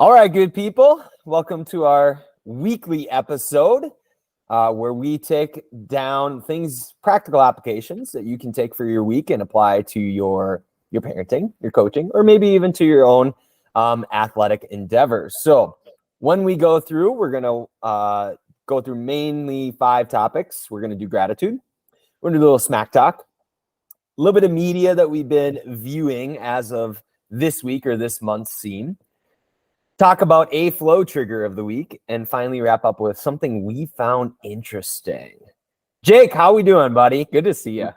All right, good people. Welcome to our weekly episode where we take down things, practical applications that you can take for your week and apply to your parenting, your coaching, or maybe even to your own athletic endeavors. So when we go through, we're going to go through mainly 5 topics. We're going to do gratitude. We're going to do a little smack talk, a little bit of media that we've been viewing as of this week or this month's scene. Talk about a flow trigger of the week, and finally wrap up with something we found interesting. Jake, how we doing, buddy? Good to see you.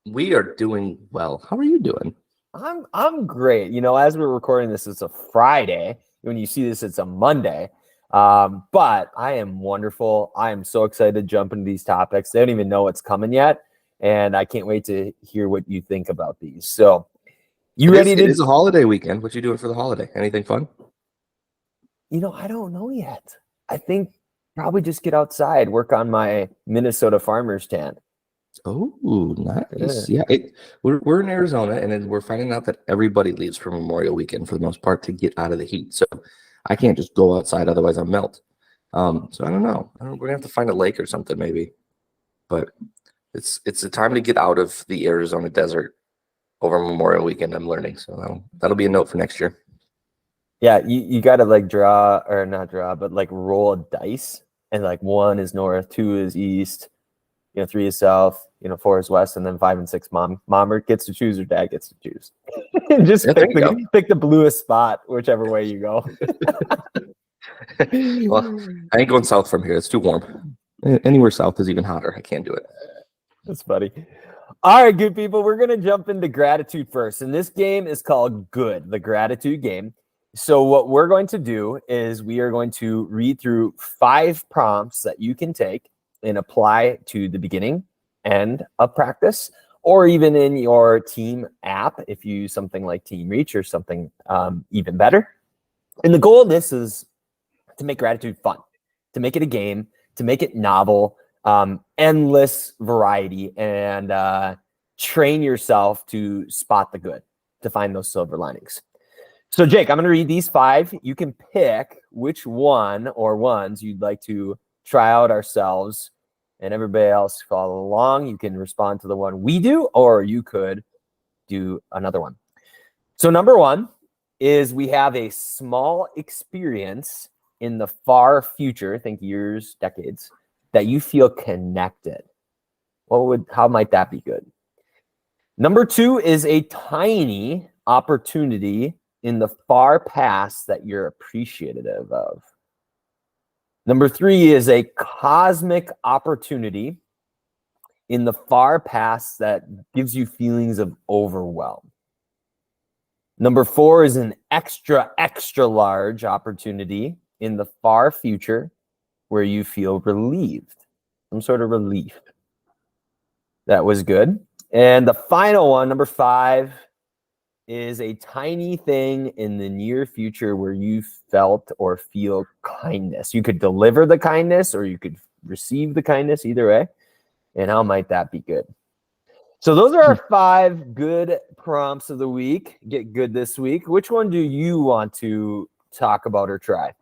We are doing well. How are you doing? I'm great. You know, as we're recording this, it's a Friday. When you see this, it's a Monday. But I am wonderful. I am so excited to jump into these topics. They don't even know what's coming yet, and I can't wait to hear what you think about these. So, It is a holiday weekend. What you doing for the holiday? Anything fun? You know, I don't know yet. I think probably just get outside, work on my Minnesota farmer's tan. Oh, nice. Yeah, we're in Arizona, and then we're finding out that everybody leaves for Memorial Weekend for the most part to get out of the heat. So I can't just go outside, otherwise I'll melt. So I don't know. We're gonna have to find a lake or something maybe. But it's a time to get out of the Arizona desert over Memorial Weekend. I'm learning, so that'll be a note for next year. Yeah, you got to like roll a dice, and like 1 is north, 2 is east, 3 is south, 4 is west, and then 5 and 6 mom gets to choose or dad gets to choose. Just pick the bluest spot, whichever way you go. Well, I ain't going south from here. It's too warm. Anywhere south is even hotter. I can't do it. That's funny. All right, good people, we're going to jump into gratitude first. And this game is called Good, the gratitude game. So what we're going to do is we are going to read through 5 prompts that you can take and apply to the beginning, end of practice, or even in your team app if you use something like Team Reach or something even better. And the goal of this is to make gratitude fun, to make it a game, to make it novel, endless variety, and train yourself to spot the good, to find those silver linings. So, Jake, I'm going to read these 5. You can pick which one or ones you'd like to try out ourselves, and everybody else follow along. You can respond to the one we do, or you could do another one. So, number 1 is we have a small experience in the far future, think years, decades, that you feel connected. How might that be good? Number 2 is a tiny opportunity in the far past that you're appreciative of. Number 3 is a cosmic opportunity in the far past that gives you feelings of overwhelm. Number 4 is an extra large opportunity in the far future where you feel relieved, some sort of relief. That was good. And the final one, number 5, is a tiny thing in the near future where you felt or feel kindness. You could deliver the kindness or you could receive the kindness, either way. And how might that be good? So those are our 5 good prompts of the week. Get good this week. Which one do you want to talk about or try?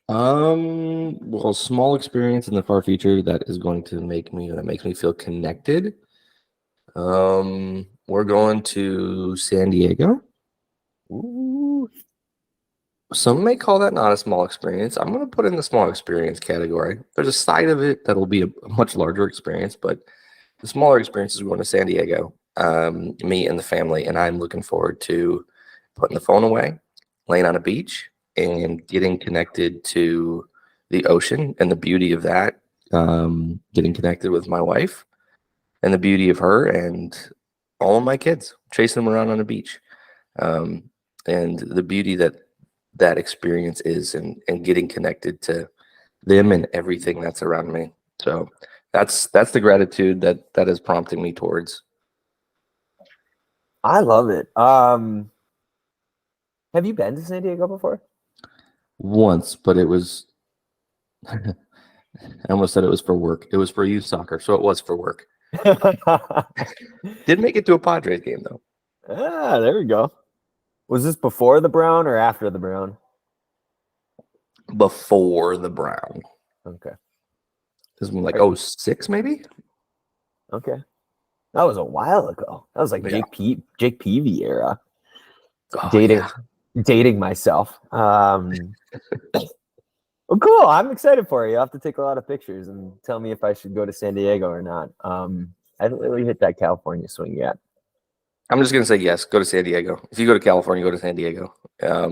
Well, small experience in the far future that makes me feel connected. We're going to San Diego. Ooh. Some may call that not a small experience. I'm going to put in the small experience category. There's a side of it that'll be a much larger experience, but the smaller experience is going to San Diego, me and the family, and I'm looking forward to putting the phone away, laying on a beach, and getting connected to the ocean and the beauty of that, getting connected with my wife and the beauty of her and all of my kids, chasing them around on a beach, and the beauty that experience is, and getting connected to them and everything that's around me. So that's the gratitude that is prompting me towards. I love it. Have you been to San Diego before? Once, but it was I almost said it was for work. It was for youth soccer, so it was for work. Did make it to a Padres game though. There we go. Was this before the Brown or after the Brown? before the Brown. Okay. This was like 06 maybe. Okay. That was a while ago. That was like Jake Peavy era. Dating myself. Well, cool. I'm excited for you. I'll have to take a lot of pictures and tell me if I should go to San Diego or not. I haven't really hit that California swing yet. I'm just gonna say yes. Go to San Diego. If you go to California, go to San Diego. I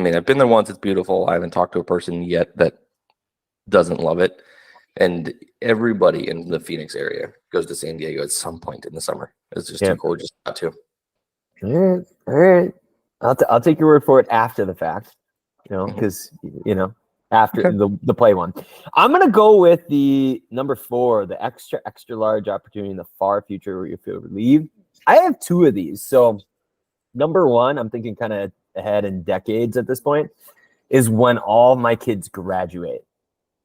mean, I've been there once. It's beautiful. I haven't talked to a person yet that doesn't love it. And everybody in the Phoenix area goes to San Diego at some point in the summer. It's just too gorgeous not to. All right. I'll take your word for it after the fact. Because after the play one. I'm gonna go with the number 4, the extra large opportunity in the far future where you feel relieved. I have 2 of these. So number 1, I'm thinking kind of ahead in decades at this point, is when all my kids graduate.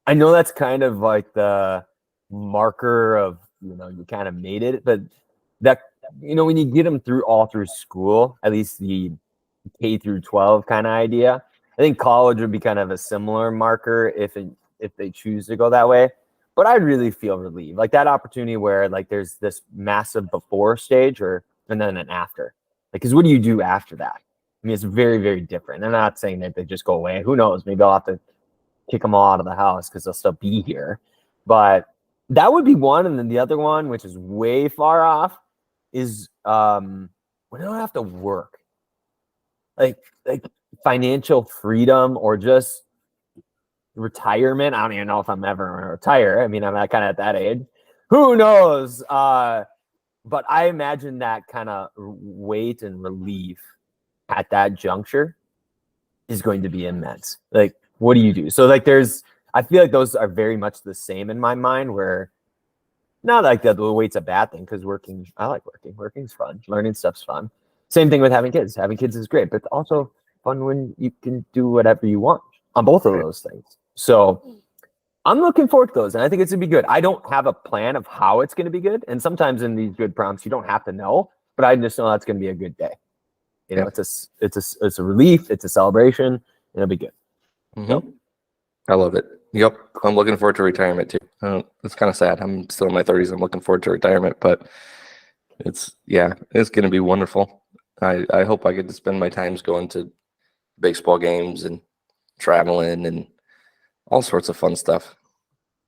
I know that's kind of like the marker of, you kind of made it, but that, when you get them through school, at least the K through 12 kind of idea, I think college would be kind of a similar marker if they choose to go that way. But I'd really feel relieved, like that opportunity where like there's this massive before stage and then an after. Like, because what do you do after that? I mean, it's very, very different. I'm not saying that they just go away. Who knows? Maybe I'll have to kick them all out of the house because they'll still be here. But that would be one. And then the other one, which is way far off, is when I don't have to work. Like financial freedom or just retirement. I don't even know if I'm ever going to retire. I mean, I'm kind of at that age. Who knows? But I imagine that kind of weight and relief at that juncture is going to be immense. Like, what do you do? So like I feel like those are very much the same in my mind, where not like that the weight's a bad thing, because I like working. Working's fun. Learning stuff's fun. Same thing with having kids. Having kids is great, but also fun when you can do whatever you want on both of those things. So I'm looking forward to those, and I think it's gonna be good. I don't have a plan of how it's gonna be good, and sometimes in these good prompts you don't have to know, but I just know that's gonna be a good day. It's a relief, it's a celebration, and it'll be good. Mm-hmm. So, I love it. Yep, I'm looking forward to retirement too. It's kind of sad. I'm still in my 30s. I'm looking forward to retirement, but it's gonna be wonderful. I hope I get to spend my times going to baseball games and traveling and all sorts of fun stuff.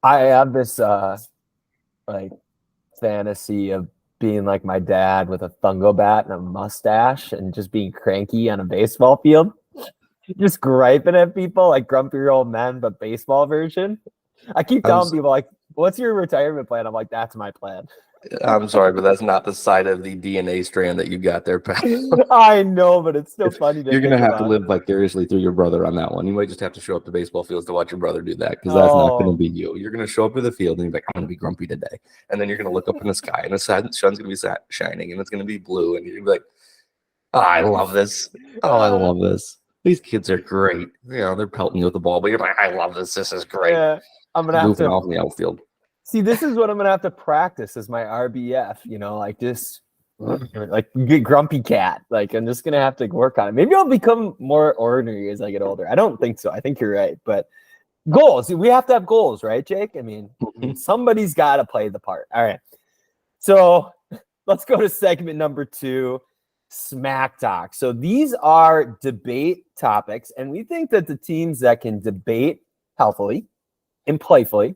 I have this like fantasy of being like my dad with a fungo bat and a mustache and just being cranky on a baseball field, just griping at people like grumpy old men, but baseball version. I keep telling people like, "What's your retirement plan?" I'm like, "That's my plan." I'm sorry, but that's not the side of the DNA strand that you got there, Pat. I know, but it's still funny. You're going to have to live vicariously through your brother on that one. You might just have to show up to baseball fields to watch your brother do that, because that's not going to be you. You're going to show up to the field and you're like, "I'm going to be grumpy today." And then you're going to look up in the sky and the sun's going to be shining and it's going to be blue. And you're going to be like, "Oh, I love this. Oh, I love this. These kids are great. They're pelting you with the ball, but you're like, I love this. This is great." Yeah, I'm going to have to off in the outfield. See, this is what I'm gonna have to practice as my RBF. Like just like get grumpy cat. Like I'm just gonna have to work on it. Maybe I'll become more ordinary as I get older. I don't think so. I think you're right. But goals. We have to have goals, right, Jake? I mean, somebody's got to play the part. All right. So let's go to segment number 2, Smack Talk. So these are debate topics, and we think that the teams that can debate healthily and playfully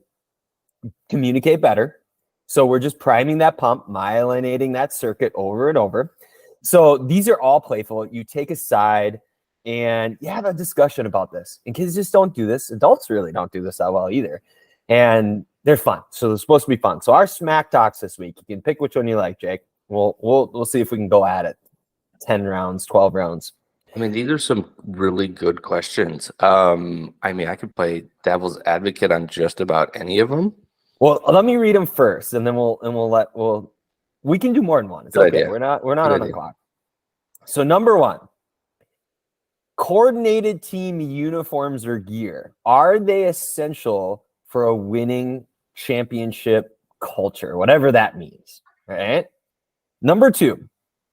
communicate better. So we're just priming that pump, myelinating that circuit over and over. So these are all playful. You take a side and you have a discussion about this. And kids just don't do this. Adults really don't do this that well either. And they're fun. So they're supposed to be fun. So our Smack Talks this week, you can pick which one you like, Jake. We'll see if we can go at it. 10 rounds, 12 rounds. I mean, these are some really good questions. I mean, I could play devil's advocate on just about any of them. Well, let me read them first, and then we can do more than one. It's good okay. Idea. We're not good on idea. The clock. So number 1, coordinated team uniforms or gear. Are they essential for a winning championship culture, whatever that means? Right. Number 2,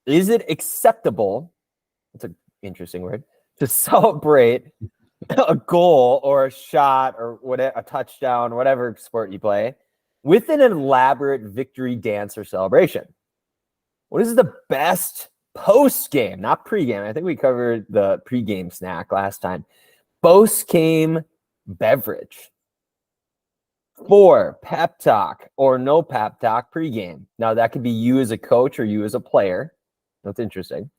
is it acceptable? That's an interesting word, to celebrate a goal or a shot or whatever, a touchdown, whatever sport you play, with an elaborate victory dance or celebration. What is the best post-game, not pre-game? I think we covered the pre-game snack last time. Post-game beverage. 4, pep talk or no pep talk pre-game. Now, that could be you as a coach or you as a player. That's interesting.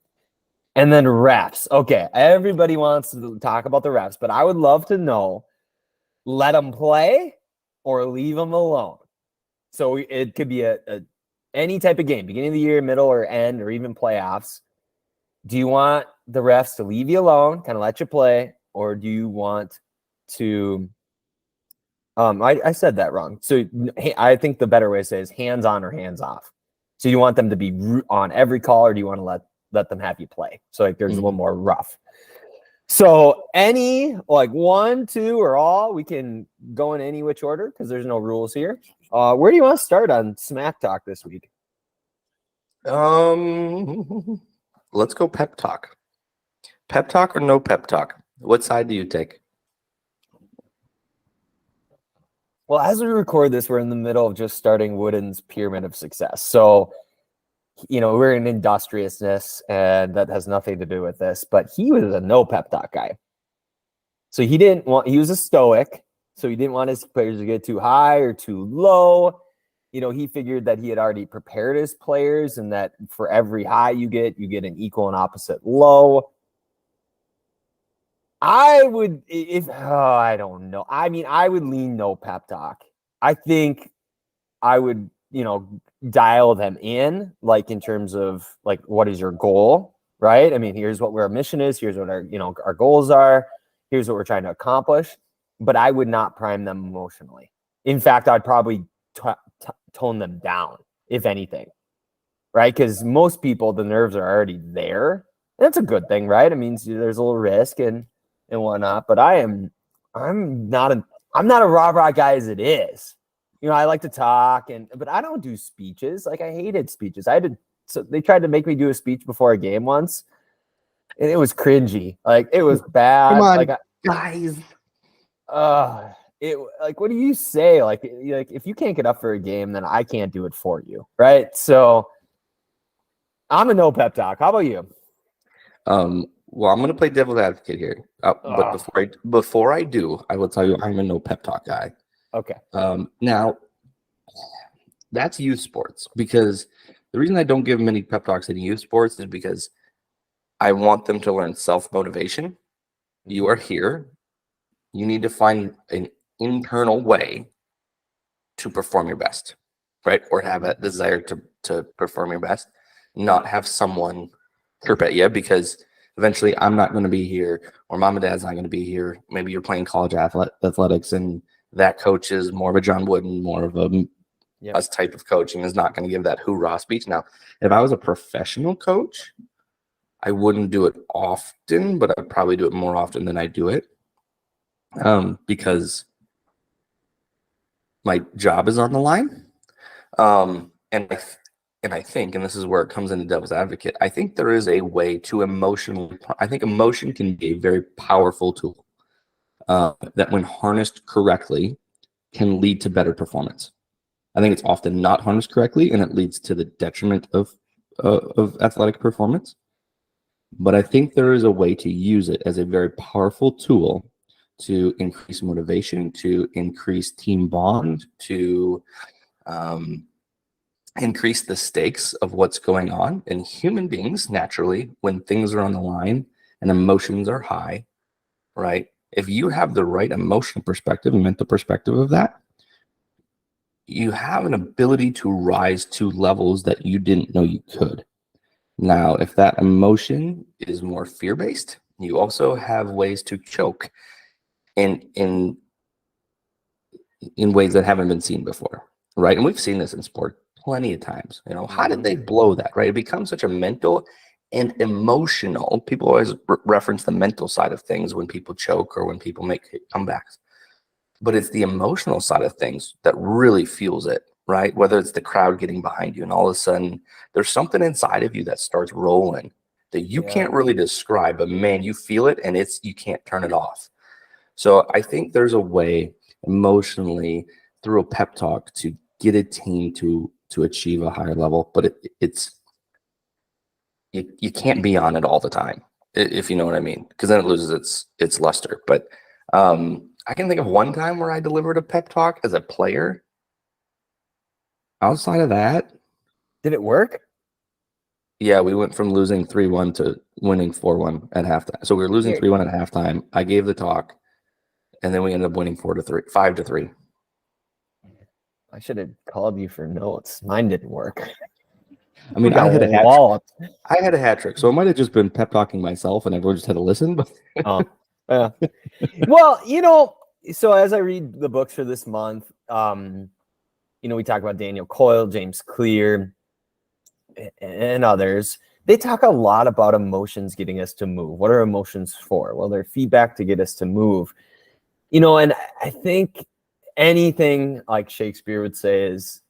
And then refs. Okay, everybody wants to talk about the refs, but I would love to know, let them play or leave them alone. So it could be any type of game, beginning of the year, middle or end, or even playoffs. Do you want the refs to leave you alone, kind of let you play, or do you want to I said that wrong. So I think the better way to say is hands on or hands off. So you want them to be on every call, or do you want to let them have you play? So like there's a little more rough. So any, like 1, 2, or all, we can go in any which order because there's no rules here. Where do you want to start on Smacktalk this week? Let's go pep talk. Pep talk or no pep talk? What side do you take? Well, as we record this, we're in the middle of just starting Wooden's Pyramid of Success. So, we're in industriousness, and that has nothing to do with this, but he was a no pep talk guy. So he was a stoic, so he didn't want his players to get too high or too low. He figured that he had already prepared his players and that for every high you get an equal and opposite low. I would, I don't know. I mean, I would lean no pep talk. I think I would, dial them in, like in terms of like, what is your goal, right? I mean, here's what our mission is. Here's what our goals are. Here's what we're trying to accomplish. But I would not prime them emotionally. In fact, I'd probably tone them down, if anything, right? Because most people, the nerves are already there. That's a good thing, right? It means there's a little risk and whatnot. But I'm not a rah-rah guy as it is. I like to talk, but I don't do speeches. Like, I hated speeches. So they tried to make me do a speech before a game once, and it was cringy. Like, it was bad. Come on, like, guys. What do you say? Like if you can't get up for a game, then I can't do it for you, right? So I'm a no pep talk. How about you? Well, I'm going to play devil's advocate here. But before I do, I will tell you I'm a no pep talk guy. Okay. Now, that's youth sports, because the reason I don't give many pep talks in youth sports is because I want them to learn self-motivation. You are here. You need to find an internal way to perform your best, right? Or have a desire to perform your best, not have someone chirp at you, because eventually I'm not going to be here, or mom and dad's not going to be here. Maybe you're playing college athletics, and that coach is more of a John Wooden, more of us type of coaching, is not going to give that hoorah speech. Now, if I was a professional coach, I wouldn't do it often, but I'd probably do it more often than I do it, because my job is on the line. And I think, and this is where it comes into devil's advocate, I think there is a way to I think emotion can be a very powerful tool that, when harnessed correctly, can lead to better performance. I think it's often not harnessed correctly, and it leads to the detriment of athletic performance. But I think there is a way to use it as a very powerful tool to increase motivation, to increase team bond, to increase the stakes of what's going on. And human beings, naturally, when things are on the line and emotions are high, right? If you have the right emotional perspective and mental perspective of that, you have an ability to rise to levels that you didn't know you could. Now, if that emotion is more fear-based, you also have ways to choke in ways that haven't been seen before, right? And we've seen this in sport plenty of times. How did they blow that, right? It becomes such a mental and emotional. People always reference the mental side of things when people choke or when people make comebacks. But it's the emotional side of things that really fuels it, right? Whether it's the crowd getting behind you and all of a sudden there's something inside of you that starts rolling that you can't really describe, but man, you feel it and you can't turn it off. So I think there's a way emotionally through a pep talk to get a team to achieve a higher level, but it's you can't be on it all the time, if you know what I mean, because then it loses its luster. But I can think of one time where I delivered a pep talk as a player. Outside of that, Did it work? yeah, we went from losing 3-1 to winning 4-1 at halftime. So we were losing 3-1 at halftime. I gave the talk, and then we ended up winning 5-3. I should have called you for notes. Mine didn't work. I mean, I had a hat trick, so it might have just been pep talking myself, and everyone just had to listen. But yeah. Well, so as I read the books for this month, we talk about Daniel Coyle, James Clear, and others. They talk a lot about emotions getting us to move. What are emotions for? Well, they're feedback to get us to move. And I think anything like Shakespeare would say is,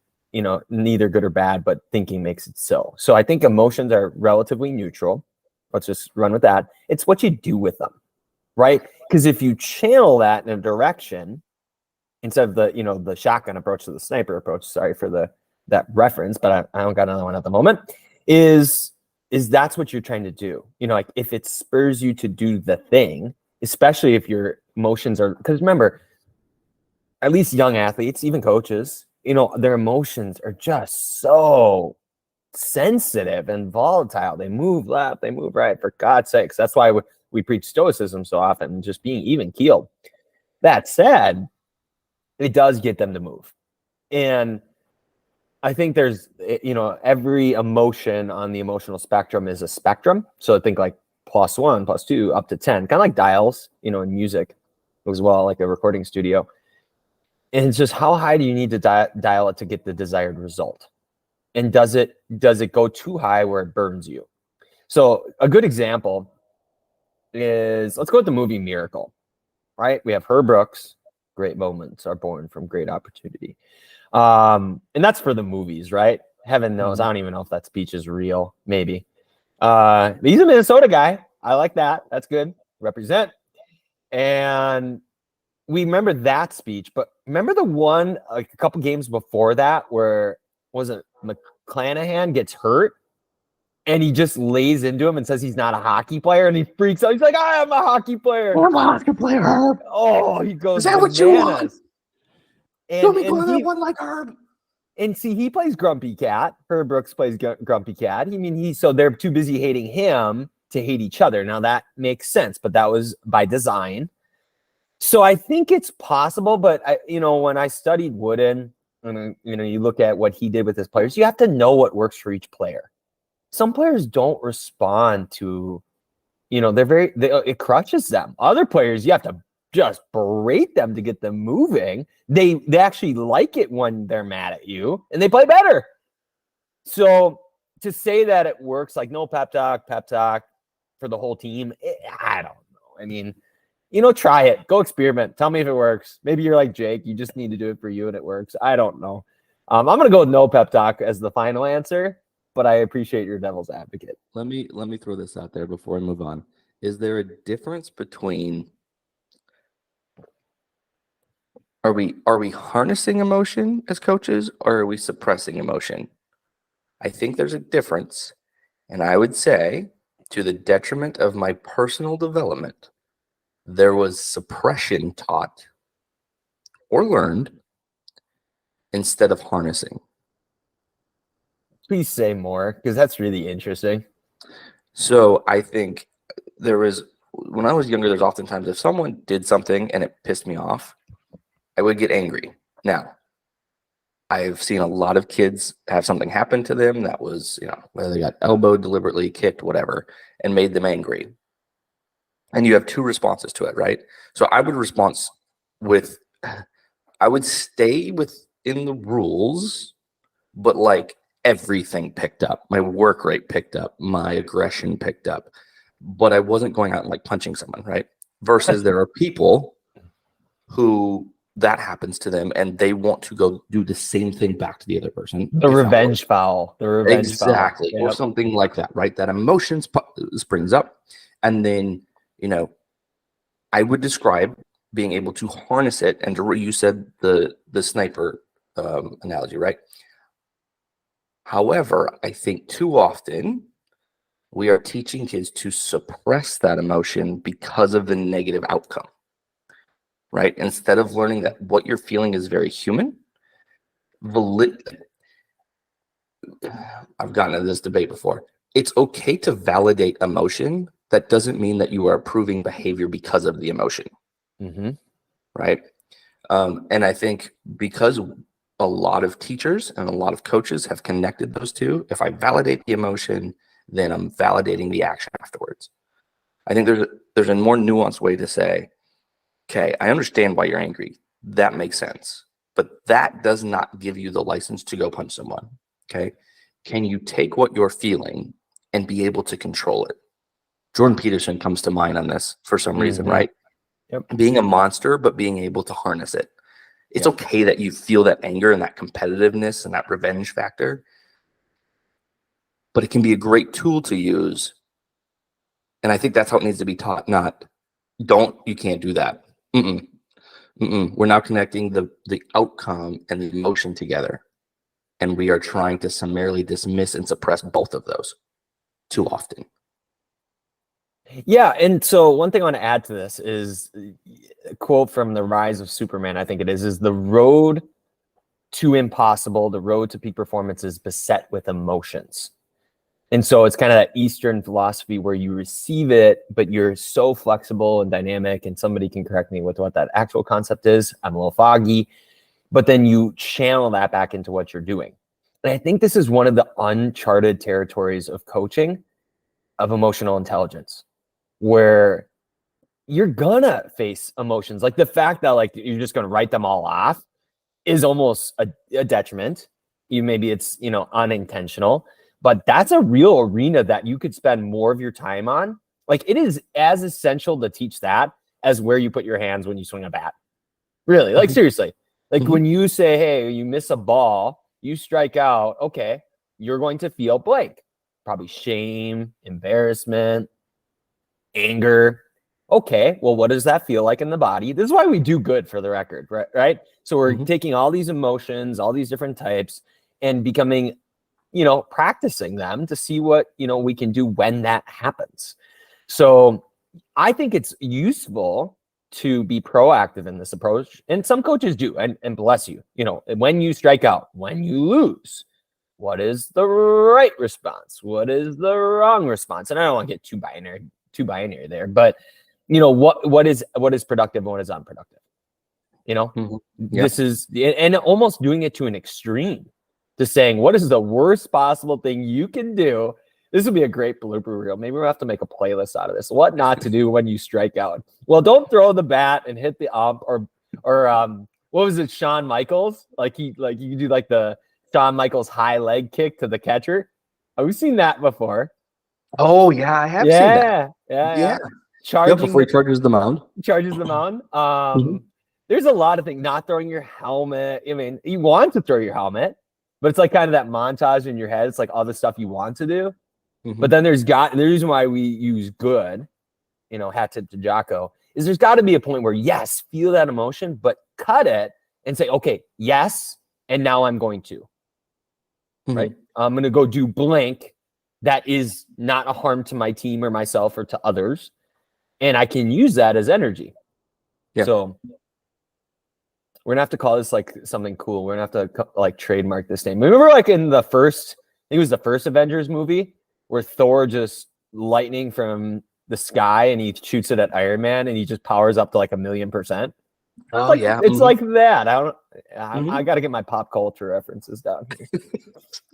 neither good or bad, but thinking makes it so. So I think emotions are relatively neutral. Let's just run with that. It's what you do with them, right? Because if you channel that in a direction, instead of the shotgun approach to the sniper approach, sorry for that reference, but I don't got another one at the moment, is that's what you're trying to do. Like if it spurs you to do the thing, especially if your emotions are, because remember, at least young athletes, even coaches, their emotions are just so sensitive and volatile. They move left, they move right, for God's sakes. That's why we preach stoicism so often, just being even keeled. That said, it does get them to move. And I think there's, every emotion on the emotional spectrum is a spectrum. So I think like +1, +2, up to 10, kind of like dials, in music as well, like a recording studio. And it's just how high do you need to dial it to get the desired result? And does it go too high where it burns you? So a good example is, let's go with the movie Miracle, right? We have Herb Brooks, great moments are born from great opportunity. And that's for the movies, right? Heaven knows. I don't even know if that speech is real. Maybe. But he's a Minnesota guy. I like that. That's good. Represent. And we remember that speech, but remember the one like a couple games before that where wasn't McClanahan gets hurt and he just lays into him and says he's not a hockey player and he freaks out. He's like, I am a hockey player. I'm a hockey player, Herb. Oh, he goes, is that bananas. What you want? And me go that one like Herb. And see, he plays Grumpy Cat. Herb Brooks plays Grumpy Cat. I mean, so they're too busy hating him to hate each other. Now that makes sense, but that was by design. So I think it's possible, but when I studied Wooden, and you look at what he did with his players, you have to know what works for each player. Some players don't respond to, it crushes them. Other players, you have to just berate them to get them moving. They actually like it when they're mad at you and they play better. So to say that it works, like no pep talk for the whole team, I don't know. I mean, try it. Go experiment. Tell me if it works. Maybe you're like Jake. You just need to do it for you and it works. I don't know. I'm going to go with no pep talk as the final answer, but I appreciate your devil's advocate. Let me throw this out there before I move on. Is there a difference between are we harnessing emotion as coaches or are we suppressing emotion? I think there's a difference, and I would say to the detriment of my personal development, there was suppression taught or learned instead of harnessing. Please say more, because that's really interesting. So I think when I was younger, there's oftentimes if someone did something and it pissed me off, I would get angry. Now, I've seen a lot of kids have something happen to them that was, whether they got elbowed, deliberately kicked, whatever, and made them angry. And you have two responses to it, right? So I would stay within the rules, but like everything picked up. My work rate picked up, my aggression picked up, but I wasn't going out and like punching someone, right? Versus there are people who that happens to them and they want to go do the same thing back to the other person. The revenge foul. Exactly. Or something like that, right? That emotion springs up. And then, I would describe being able to harness it, and you said the sniper analogy, right? However, I think too often we are teaching kids to suppress that emotion because of the negative outcome, right? Instead of learning that what you're feeling is very human. I've gotten into this debate before. It's okay to validate emotion. That doesn't mean that you are approving behavior because of the emotion, right? And I think because a lot of teachers and a lot of coaches have connected those two, if I validate the emotion, then I'm validating the action afterwards. I think there's a more nuanced way to say, okay, I understand why you're angry. That makes sense. But that does not give you the license to go punch someone. Okay. Can you take what you're feeling and be able to control it? Jordan Peterson comes to mind on this for some reason, right? Yep. Being a monster, but being able to harness it. It's okay that you feel that anger and that competitiveness and that revenge factor, but it can be a great tool to use. And I think that's how it needs to be taught, not you can't do that. We're now connecting the outcome and the emotion together. And we are trying to summarily dismiss and suppress both of those too often. Yeah, and so one thing I want to add to this is a quote from The Rise of Superman, I think it is the road to impossible, the road to peak performance is beset with emotions. And so it's kind of that Eastern philosophy where you receive it, but you're so flexible and dynamic, and somebody can correct me with what that actual concept is. I'm a little foggy, but then you channel that back into what you're doing. And I think this is one of the uncharted territories of coaching, of emotional intelligence, where you're gonna face emotions. Like the fact that like you're just gonna write them all off is almost a detriment. Maybe it's unintentional, but that's a real arena that you could spend more of your time on. Like it is as essential to teach that as where you put your hands when you swing a bat. Really, like seriously. Like when you say, hey, you miss a ball, you strike out, okay, you're going to feel blank. Probably shame, embarrassment, anger. Okay, well, what does that feel like in the body? This is why we do good, for the record, right? So we're taking all these emotions, all these different types, and becoming, practicing them to see what, we can do when that happens. So I think it's useful to be proactive in this approach. And some coaches do, and bless you, when you strike out, when you lose, what is the right response? What is the wrong response? And I don't want to get too binary there, but what is productive and what is unproductive? This is, and almost doing it to an extreme, to saying, what is the worst possible thing you can do? This would be a great blooper reel. Maybe we'll have to make a playlist out of this. What not to do when you strike out. Well, don't throw the bat and hit the ump, or what was it, Shawn Michaels? Like you do like the Shawn Michaels high leg kick to the catcher. We've seen that before. Oh yeah, I have seen that. Yeah. Before he charges the mound. There's a lot of things. Not throwing your helmet. I mean, you want to throw your helmet, but it's like kind of that montage in your head. It's like all the stuff you want to do. But then the reason why we use good, hat tip to Jocko, is there's got to be a point where, yes, feel that emotion, but cut it and say, okay, yes, and now I'm going to, right? I'm going to go do blank. That is not a harm to my team or myself or to others. And I can use that as energy. Yeah. So we're gonna have to call this like something cool. We're gonna have to like trademark this name. Remember, like in the first, I think it was the first Avengers movie, where Thor just lightning from the sky and he shoots it at Iron Man and he just powers up to like 1,000,000%. Oh it's like that. I got to get my pop culture references down here.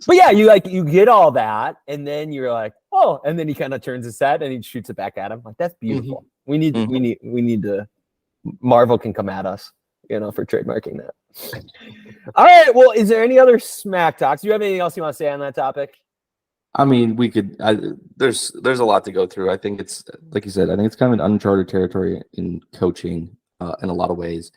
But yeah, you get all that, and then you're like, oh, and then he kind of turns his head and he shoots it back at him. Like, that's beautiful. We need to. Marvel can come at us, for trademarking that. All right. Well, is there any other smack talks? Do you have anything else you want to say on that topic? I mean, we could. There's a lot to go through. I think it's, like you said, I think it's kind of an uncharted territory in coaching in a lot of ways.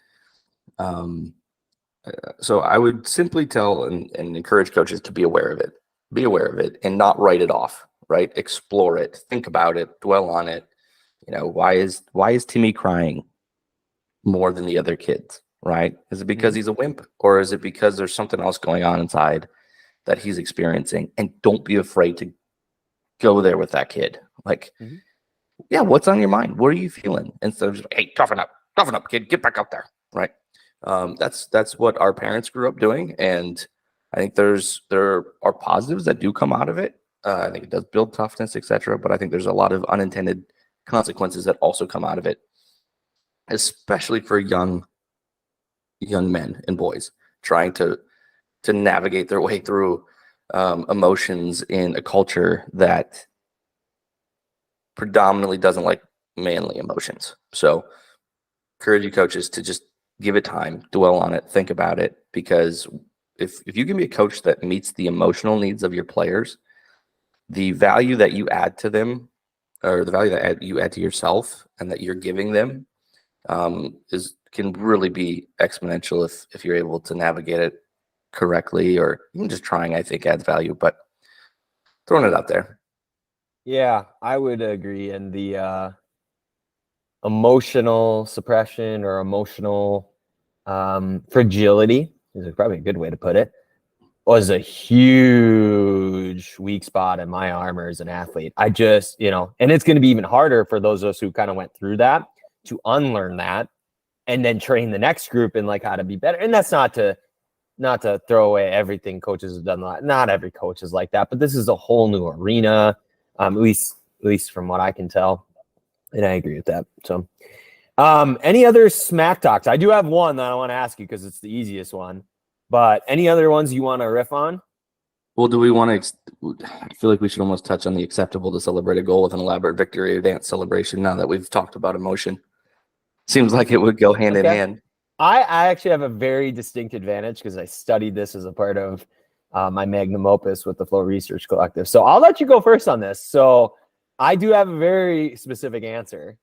So I would simply tell and encourage coaches to be aware of it. Be aware of it and not write it off. Right? Explore it. Think about it. Dwell on it. Why is Timmy crying? more than the other kids, right? Is it because he's a wimp, or is it because there's something else going on inside that he's experiencing? And don't be afraid to go there with that kid. Like, yeah, what's on your mind? What are you feeling? Instead of just, hey, toughen up, kid, get back out there, right? That's what our parents grew up doing, and I think there are positives that do come out of it. I think it does build toughness, etc. But I think there's a lot of unintended consequences that also come out of it, especially for young men and boys trying to navigate their way through emotions in a culture that predominantly doesn't like manly emotions. So encourage you coaches to just give it time, dwell on it, think about it, because if you can be a coach that meets the emotional needs of your players, the value that you add to them, or the value that you add to yourself and that you're giving them, can really be exponential if you're able to navigate it correctly, or even just trying, I think, adds value. But throwing it out there. Yeah, I would agree. And the emotional suppression or emotional fragility is probably a good way to put it, was a huge weak spot in my armor as an athlete. I just, and it's going to be even harder for those of us who kind of went through that to unlearn that and then train the next group in like how to be better. And that's not to throw away everything coaches have done. Not every coach is like that, but this is a whole new arena, at least from what I can tell. And I agree with that. So any other smack talks? I do have one that I want to ask you because it's the easiest one. But any other ones you want to riff on? Well, do we want to? I feel like we should almost touch on the acceptable to celebrate a goal with an elaborate victory or dance celebration. Now that we've talked about emotion, seems like it would go hand in hand. I actually have a very distinct advantage because I studied this as a part of my magnum opus with the Flow Research Collective. So I'll let you go first on this. So I do have a very specific answer,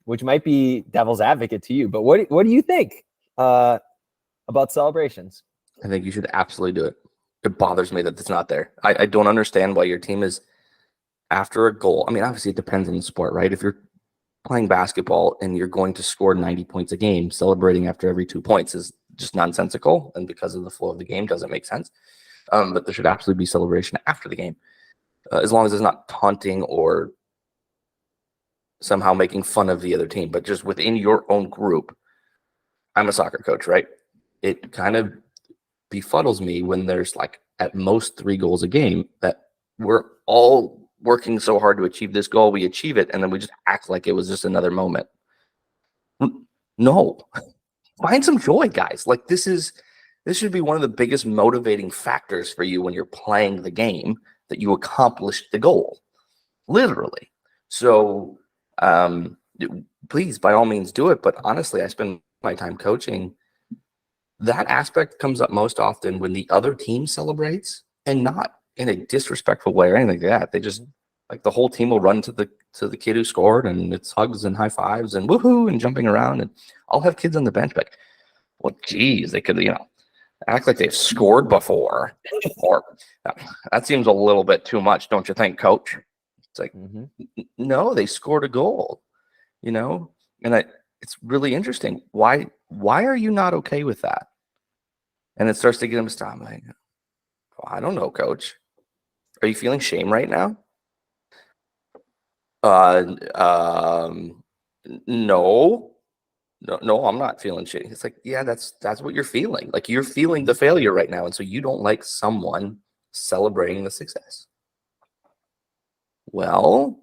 which might be devil's advocate to you. But what do you think about celebrations? I think you should absolutely do it. It bothers me that it's not there. I don't understand why your team is after a goal. I mean, obviously it depends on the sport, right? If you're playing basketball and you're going to score 90 points a game, celebrating after every 2 points is just nonsensical. And because of the flow of the game, doesn't make sense. But there should absolutely be celebration after the game, as long as it's not taunting or somehow making fun of the other team, but just within your own group. I'm a soccer coach, right? It kind of befuddles me when there's like at most 3 goals a game that we're all working so hard to achieve this goal. We achieve it, and then we just act like it was just another moment. No, find some joy, guys. Like this should be one of the biggest motivating factors for you when you're playing the game, that you accomplished the goal, literally. So please, by all means, do it. But honestly, I spend my time coaching. That aspect comes up most often when the other team celebrates, and not in a disrespectful way or anything like that. They just, like, the whole team will run to the kid who scored, and it's hugs and high fives and woohoo and jumping around. And I'll have kids on the bench like, well, geez, they could, act like they've scored before. Or that seems a little bit too much, don't you think, coach? It's like, no, they scored a goal, and it's really interesting. Why are you not okay with that? And it starts to get him to stop. I'm like, I don't know, coach. Are you feeling shame right now? No, I'm not feeling shame. It's like, yeah, that's what you're feeling. Like, you're feeling the failure right now. And so you don't like someone celebrating the success. Well,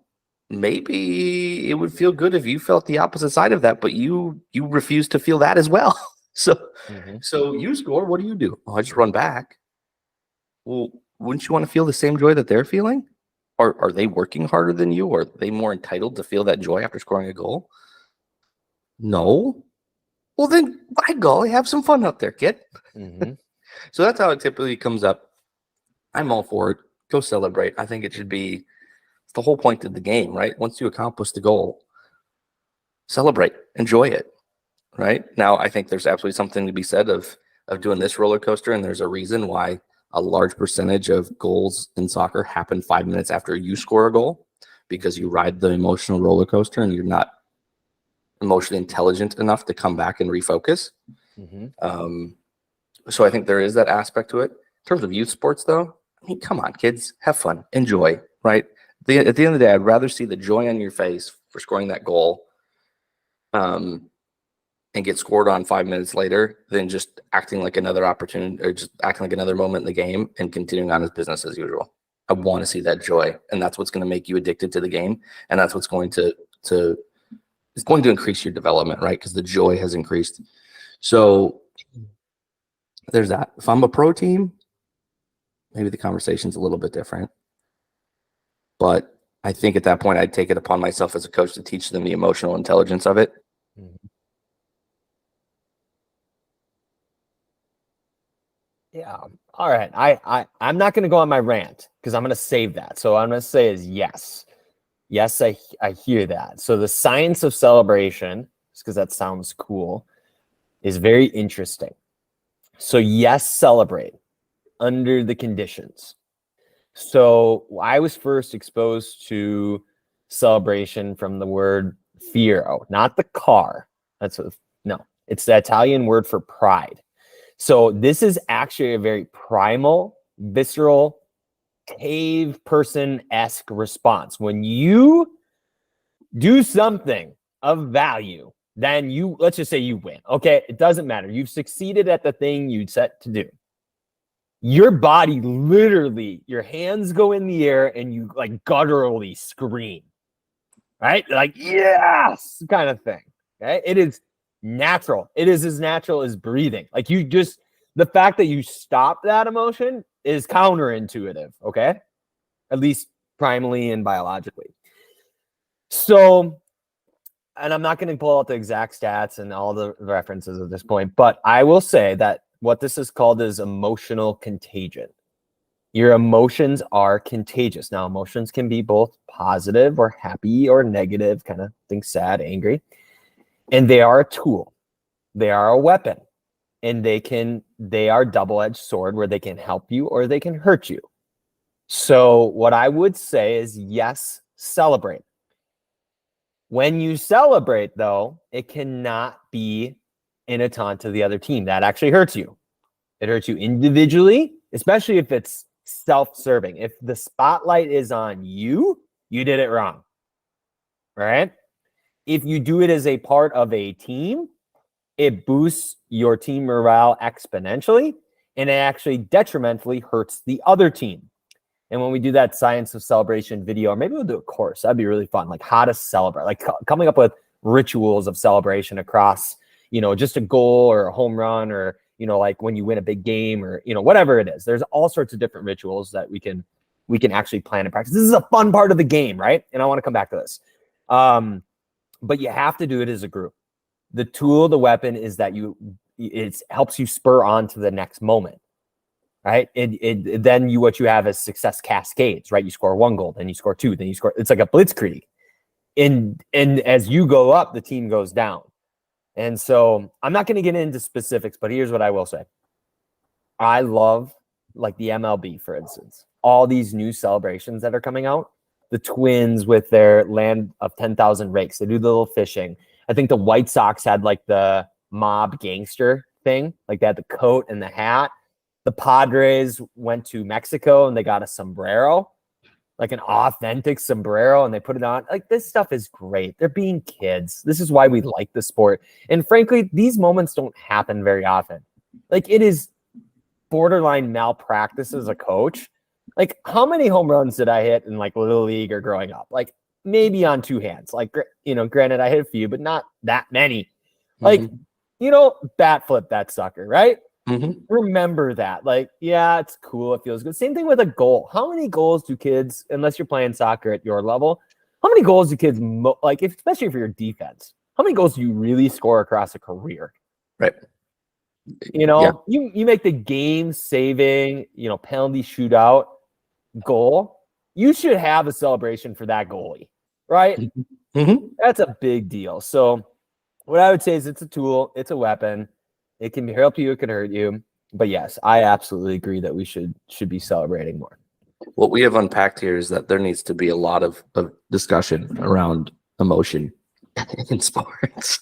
maybe it would feel good if you felt the opposite side of that, but you refuse to feel that as well. So you score. What do? Oh, I just run back. Well, wouldn't you want to feel the same joy that they're feeling? Are they working harder than you? Or are they more entitled to feel that joy after scoring a goal? No. Well, then, by golly, have some fun up there, kid. So that's how it typically comes up. I'm all for it. Go celebrate. I think it should be, it's the whole point of the game, right? Once you accomplish the goal, celebrate, enjoy it, right? Now, I think there's absolutely something to be said of doing this roller coaster, and there's a reason why a large percentage of goals in soccer happen 5 minutes after you score a goal, because you ride the emotional roller coaster and you're not emotionally intelligent enough to come back and refocus. Mm-hmm. So I think there is that aspect to it. In terms of youth sports, though, I mean, come on, kids, have fun, enjoy, right? At the end of the day, I'd rather see the joy on your face for scoring that goal and get scored on 5 minutes later than just acting like another opportunity or just acting like another moment in the game and continuing on as business as usual. I want to see that joy, and that's what's going to make you addicted to the game, and that's what's going to it's going to increase your development, right? Because the joy has increased. So there's that. If I'm a pro team, maybe the conversation's a little bit different. But I think at that point, I'd take it upon myself as a coach to teach them the emotional intelligence of it. Mm-hmm. Yeah. All right. I'm not going to go on my rant because I'm going to save that. So I'm going to say is yes. Yes, I hear that. So the science of celebration, because that sounds cool, is very interesting. So yes, celebrate under the conditions. So I was first exposed to celebration from the word fiero, not the car. No, it's the Italian word for pride. So this is actually a very primal, visceral, cave person-esque response. When you do something of value, then let's just say you win. Okay, it doesn't matter. You've succeeded at the thing you set to do. Your body literally, your hands go in the air and you like gutturally scream, right? Like, yes, kind of thing. Okay, it is natural. It is as natural as breathing. Like the fact that you stop that emotion is counterintuitive, okay? At least primally and biologically. So, and I'm not going to pull out the exact stats and all the references at this point, but I will say that what this is called is emotional contagion. Your emotions are contagious. Now, emotions can be both positive or happy or negative, kind of think sad, angry. And they are a tool. They are a weapon. And they are double-edged sword where they can help you or they can hurt you. So what I would say is yes, celebrate. When you celebrate, though, it cannot be in a taunt to the other team. That actually hurts you. It hurts you individually, especially if it's self-serving. If the spotlight is on you, you did it wrong, right? If you do it as a part of a team, it boosts your team morale exponentially, and it actually detrimentally hurts the other team. And when we do that science of celebration video, or maybe we'll do a course, that'd be really fun, like how to celebrate, like coming up with rituals of celebration across, just a goal or a home run or, like when you win a big game or, whatever it is. There's all sorts of different rituals that we can actually plan and practice. This is a fun part of the game, right? And I want to come back to this. But you have to do it as a group. The tool, the weapon is that it helps you spur on to the next moment. Right. Then what you have is success cascades, right? You score 1 goal, then you score 2, then you score. It's like a blitzkrieg. And as you go up, the team goes down. And so I'm not going to get into specifics, but here's what I will say. I love like the MLB, for instance, all these new celebrations that are coming out. The Twins with their land of 10,000 rakes. They do the little fishing. I think the White Sox had like the mob gangster thing. Like they had the coat and the hat. The Padres went to Mexico and they got a sombrero, like an authentic sombrero, and they put it on. Like this stuff is great. They're being kids. This is why we like the sport. And frankly, these moments don't happen very often. Like it is borderline malpractice as a coach. Like how many home runs did I hit in like Little League or growing up? Like maybe on 2 hands. Like, granted, I hit a few, but not that many. Like, bat flip that sucker, right? Mm-hmm. Remember that. Like, yeah, it's cool. It feels good. Same thing with a goal. How many goals do kids, unless you're playing soccer at your level, how many goals do kids, especially for your defense, how many goals do you really score across a career? Right. You make the game saving, penalty shootout goal. You should have a celebration for that goalie, right? Mm-hmm. That's a big deal. So what I would say is it's a tool. It's a weapon. It can help you. It can hurt you. But yes, I absolutely agree that we should be celebrating more. What we have unpacked here is that there needs to be a lot of discussion around emotion in sports.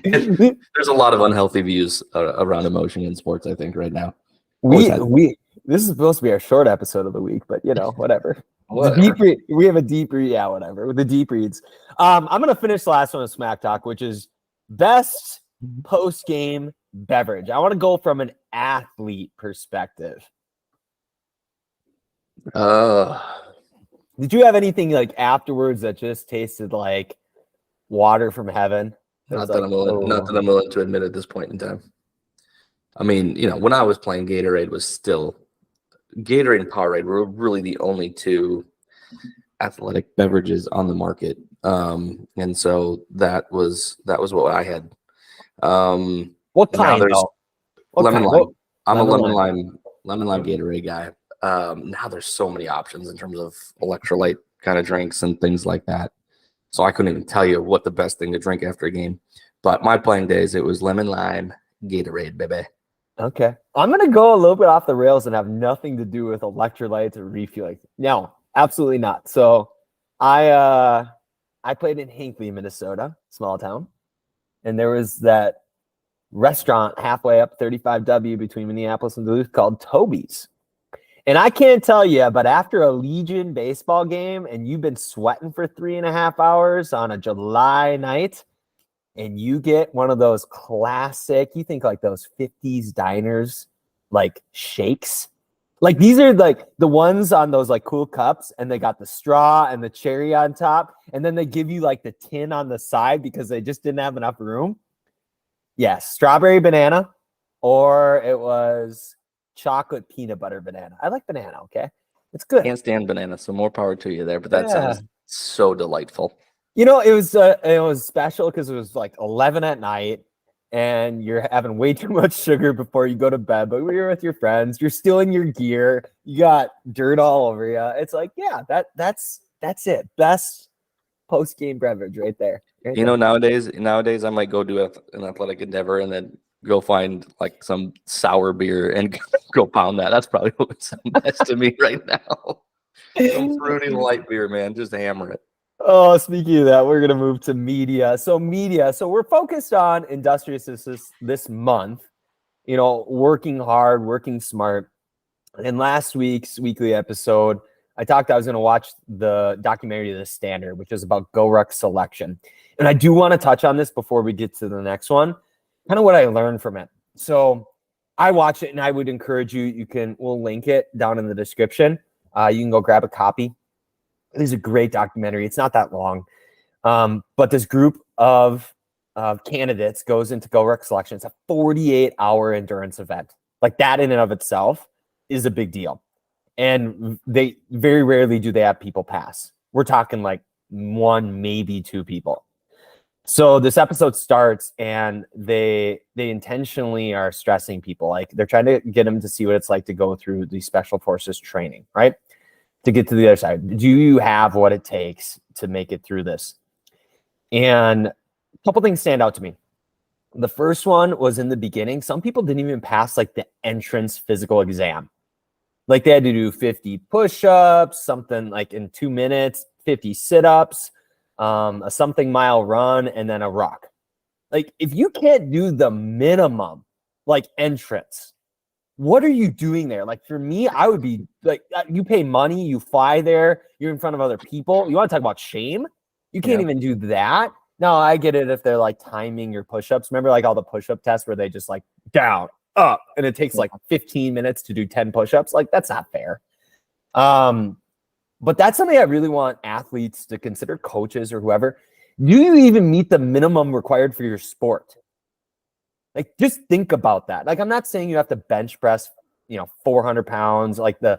There's a lot of unhealthy views around emotion in sports, I think, right now. This is supposed to be our short episode of the week, but whatever. We have a deep read, whatever. With the deep reads. I'm gonna finish the last one with Smack Talk, which is best post-game beverage. I want to go from an athlete perspective. Did you have anything like afterwards that just tasted like water from heaven? Not that I'm willing to admit at this point in time. I mean, when I was playing, Gatorade and Powerade were really the only two athletic beverages on the market. And so that was what I had. What kind? Lemon lime. I'm a lemon lime Gatorade guy. Now there's so many options in terms of electrolyte kind of drinks and things like that. So I couldn't even tell you what the best thing to drink after a game. But my playing days, it was lemon lime Gatorade, baby. Okay. I'm going to go a little bit off the rails and have nothing to do with electrolytes or refueling. No, absolutely not. So I played in Hinckley, Minnesota, small town. And there was that restaurant halfway up 35W between Minneapolis and Duluth called Toby's. And I can't tell you, but after a Legion baseball game and you've been sweating for 3.5 hours on a July night, and you get one of those classic, you think like those 50s diners, like shakes. Like these are like the ones on those like cool cups, and they got the straw and the cherry on top. And then they give you like the tin on the side because they just didn't have enough room. Yes, strawberry banana, or it was chocolate peanut butter banana. I like banana, okay? It's good. Can't stand banana, so more power to you there, but that sounds so delightful. It was special because it was like 11 at night and you're having way too much sugar before you go to bed, but you're with your friends, you're stealing your gear, you got dirt all over you. It's like, that's it. Best post-game beverage right there. Nowadays I might go do an athletic endeavor and then go find like some sour beer and go pound that. That's probably what's best to me right now. Some fruity light beer, man. Just hammer it. Oh, speaking of that, we're going to move to media. So we're focused on industrioussts this month, working hard, working smart. In last week's weekly episode, I was going to watch the documentary The Standard, which is about GoRuck selection. And I do want to touch on this before we get to the next one, kind of what I learned from it. So I watched it, and I would encourage you, we'll link it down in the description. You can go grab a copy. It is a great documentary. It's not that long. But this group of candidates goes into GoRuck selection. It's a 48-hour endurance event. Like that in and of itself is a big deal. And they very rarely do they have people pass. We're talking like 1, maybe 2 people. So this episode starts and they intentionally are stressing people. Like they're trying to get them to see what it's like to go through the special forces training, right? To get to the other side. Do you have what it takes to make it through this? And a couple things stand out to me. The first one was in the beginning. Some people didn't even pass like the entrance physical exam. Like they had to do 50 push-ups, something like in 2 minutes, 50 sit-ups, a something mile run, and then a ruck. Like if you can't do the minimum like entrance, what are you doing there? Like for me, I would be like, you pay money, you fly there, you're in front of other people. You want to talk about shame? You can't even do that. Now I get it if they're like timing your push-ups. Remember like all the push-up tests where they just like down, up, and it takes like 15 minutes to do 10 push-ups. Like that's not fair. But that's something I really want athletes to consider, coaches or whoever. Do you even meet the minimum required for your sport? Like, just think about that. Like, I'm not saying you have to bench press, 400 pounds, like the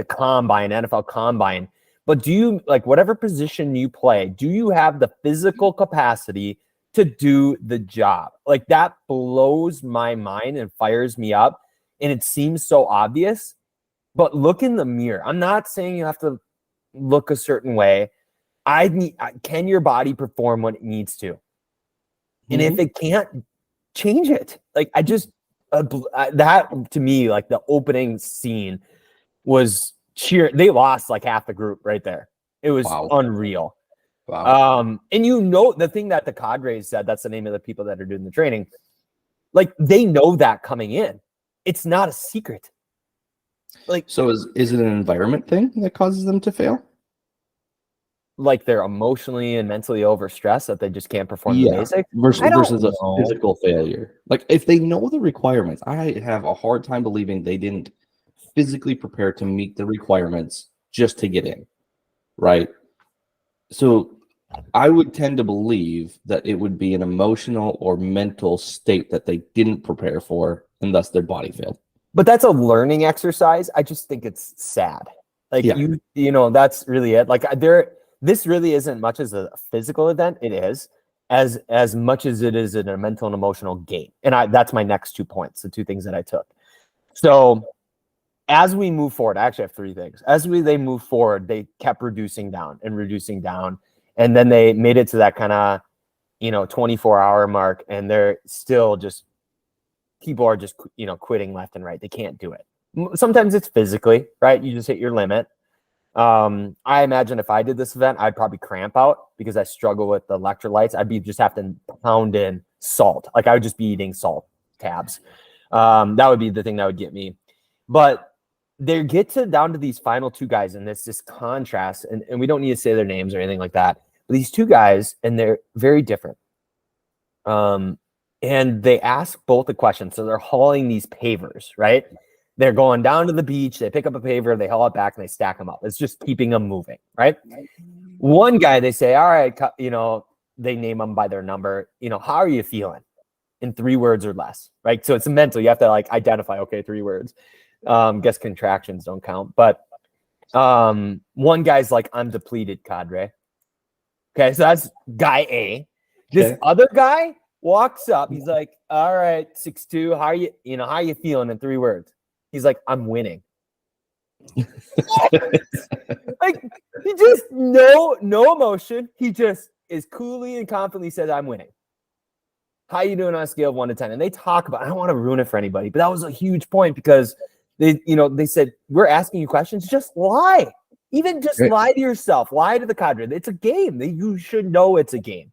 combine, NFL combine, but do you, like, whatever position you play, do you have the physical capacity to do the job? Like, that blows my mind and fires me up. And it seems so obvious, but look in the mirror. I'm not saying you have to look a certain way. Can your body perform what it needs to? And if it can't, change it. Like that to me, like the opening scene was cheer. They lost like half the group right there. It was unreal. Wow. And the thing that the cadres said, that's the name of the people that are doing the training. Like they know that coming in, it's not a secret. Like, so is it an environment thing that causes them to fail? Like they're emotionally and mentally overstressed that they just can't perform the basics. Versus a physical failure. Like if they know the requirements, I have a hard time believing they didn't physically prepare to meet the requirements just to get in, right? So I would tend to believe that it would be an emotional or mental state that they didn't prepare for, and thus their body failed. But that's a learning exercise. I just think it's sad. Like that's really it. Like this really isn't much as a physical event. It is as much as it is in a mental and emotional game. And that's my next 2 points, the 2 things that I took. So as we move forward, I actually have 3 things. They move forward, they kept reducing down. And then they made it to that kind of, 24-hour mark. And they're still just, people are just, quitting left and right. They can't do it. Sometimes it's physically, right? You just hit your limit. I imagine if I did this event, I'd probably cramp out because I struggle with the electrolytes. I'd be just have to pound in salt. Like I would just be eating salt tabs. That would be the thing that would get me. But they get down to these final 2 guys, and it's this contrast, and we don't need to say their names or anything like that. But these 2 guys, and they're very different. And they ask both a question. So they're hauling these pavers, right? They're going down to the beach. They pick up a paver, they haul it back, and they stack them up. It's just keeping them moving, right? One guy, they say, all right, they name them by their number. How are you feeling? In 3 words or less, right? So it's mental. You have to identify, okay, 3 words. Guess contractions don't count. But one guy's like, I'm depleted, cadre. Okay, so that's guy A. This other guy walks up. He's like, all right, 6'2", how are you feeling in 3 words? He's like, I'm winning. Like he just no emotion. He just is coolly and confidently says, I'm winning. How you doing on a scale of 1 to 10? And they talk about, I don't want to ruin it for anybody, but that was a huge point because they said, we're asking you questions, just lie. Even just lie to yourself, lie to the cadre. It's a game. You should know it's a game.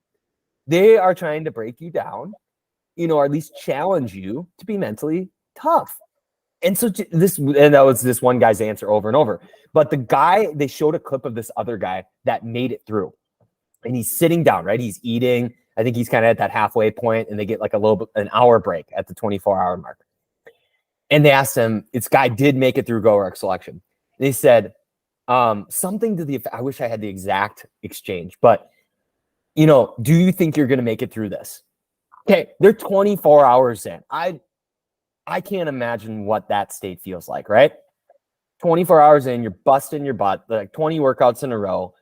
They are trying to break you down, or at least challenge you to be mentally tough. And so that was this one guy's answer over and over. But the guy, they showed a clip of this other guy that made it through. And he's sitting down, right? He's eating. I think he's kind of at that halfway point, and they get like an hour break at the 24-hour mark. And they asked him, this guy did make it through GoRuck selection. And he said something to the effect, I wish I had the exact exchange, but do you think you're going to make it through this? Okay, they're 24 hours in. I can't imagine what that state feels like, right? 24 hours in, you're busting your butt, like 20 workouts in a row.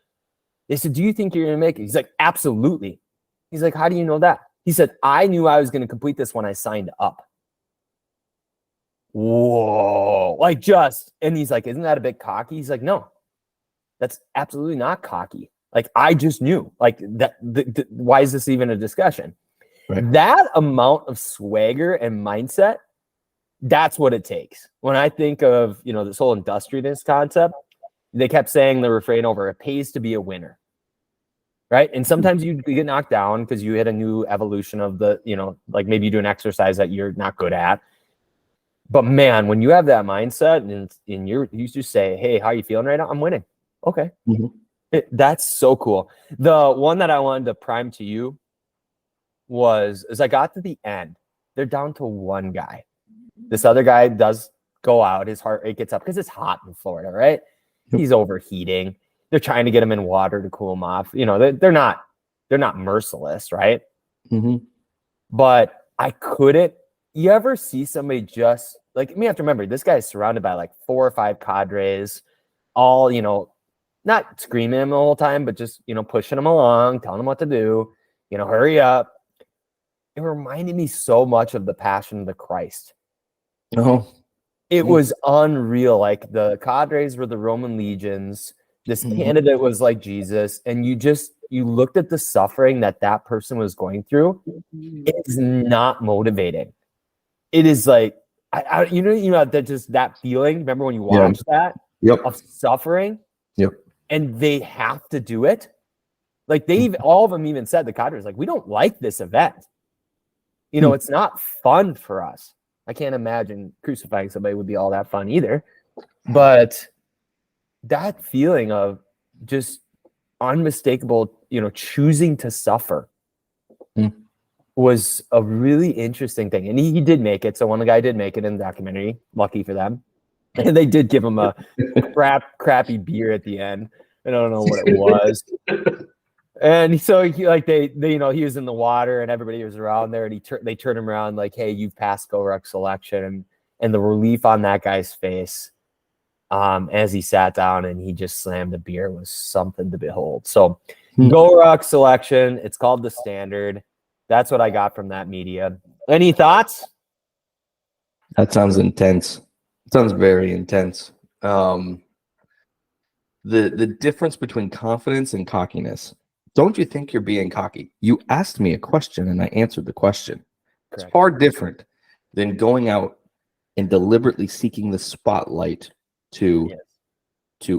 They said, do you think you're going to make it? He's like, absolutely. He's like, how do you know that? He said, I knew I was going to complete this when I signed up. Whoa. And he's like, isn't that a bit cocky? He's like, no, that's absolutely not cocky. Like, I just knew, like, that. Why is this even a discussion? Right. That amount of swagger and mindset, that's what it takes. When I think of, this whole industriousness concept, they kept saying the refrain over, it pays to be a winner. Right. And sometimes you get knocked down because you hit a new evolution of the, like maybe you do an exercise that you're not good at. But man, when you have that mindset and you just say, hey, how are you feeling right now? I'm winning. Okay. Mm-hmm. That's so cool. The one that I wanted to prime to you was, as I got to the end, they're down to 1 guy. This other guy does go out. His heart rate gets up because it's hot in Florida, right? Yep. He's overheating. They're trying to get him in water to cool him off. They're not merciless, right? Mm-hmm. But I couldn't. You ever see somebody just like me? You have to remember, this guy is surrounded by like 4 or 5 cadres, all not screaming him the whole time, but just pushing him along, telling him what to do. Hurry up. It reminded me so much of the Passion of the Christ. Oh, it was unreal. Like the cadres were the Roman legions. This candidate was like Jesus, and you looked at the suffering that person was going through. It is not motivating. It is like that feeling. Remember when you watched that Yep. of suffering? Yep. And they have to do it. Like all of them even said, the cadres, like, we don't like this event. You know, it's not fun for us. I can't imagine crucifying somebody would be all that fun either. But that feeling of just unmistakable, you know, choosing to suffer was a really interesting thing. And he did make it. So one guy did make it in the documentary. Lucky for them. And they did give him a crappy beer at the end. I don't know what it was. And so he, like they you know, he was in the water and everybody was around there, and they turned him around like, hey, you've passed GoRuck selection, and the relief on that guy's face as he sat down and he just slammed the beer was something to behold. So GoRuck selection, it's called the standard. That's what I got from that media. Any thoughts? That sounds intense. It sounds very intense. The difference between confidence and cockiness. Don't you think you're being cocky? You asked me a question and I answered the question. Correct. It's far different than going out and deliberately seeking the spotlight to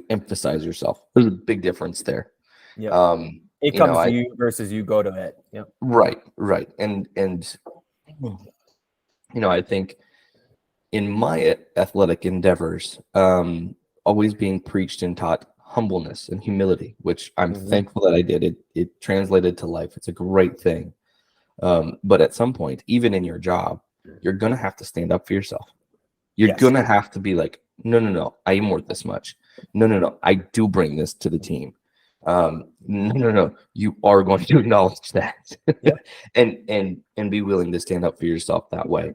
emphasize yourself. There's a big difference there. Yeah. It comes to you versus you go to it. Yeah. Right. And you know, I think in my athletic endeavors, always being preached and taught humbleness and humility, which I'm thankful that I did. It translated to life. It's a great thing. But at some point, even in your job, you're going to have to stand up for yourself. You're going to have to be like, no, I am worth this much. No, I do bring this to the team. No, you are going to acknowledge that and be willing to stand up for yourself that way.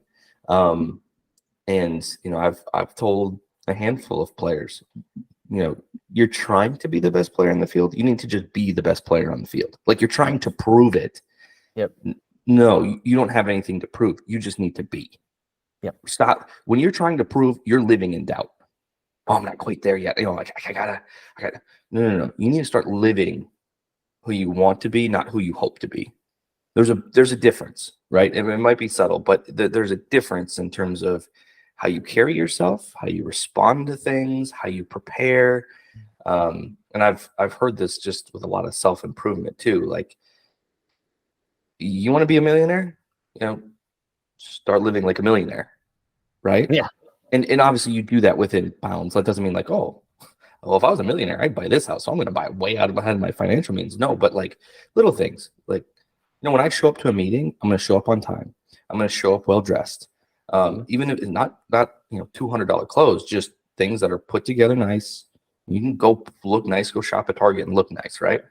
And, you know, I've told a handful of players, you know, you're trying to be the best player in the field. You need to just be the best player on the field. Like, you're trying to prove it. Yep. No, you don't have anything to prove. You just need to be. Yep. Stop. When you're trying to prove, you're living in doubt. Oh, I'm not quite there yet. You know, like I gotta. No. You need to start living who you want to be, not who you hope to be. There's a difference, right? And it might be subtle, but there's a difference in terms of how you carry yourself, how you respond to things, how you prepare. And I've heard this just with a lot of self-improvement too. Like, you want to be a millionaire, you know, start living like a millionaire, right? Yeah. And obviously you do that within bounds. That doesn't mean like, oh, well, if I was a millionaire, I'd buy this house, so I'm going to buy way out of my financial means. No, but like little things, like, you know, when I show up to a meeting, I'm going to show up on time. I'm going to show up well dressed. Even if it's not you know, $200 clothes, just things that are put together nice. You can go look nice, go shop at Target and look nice, right?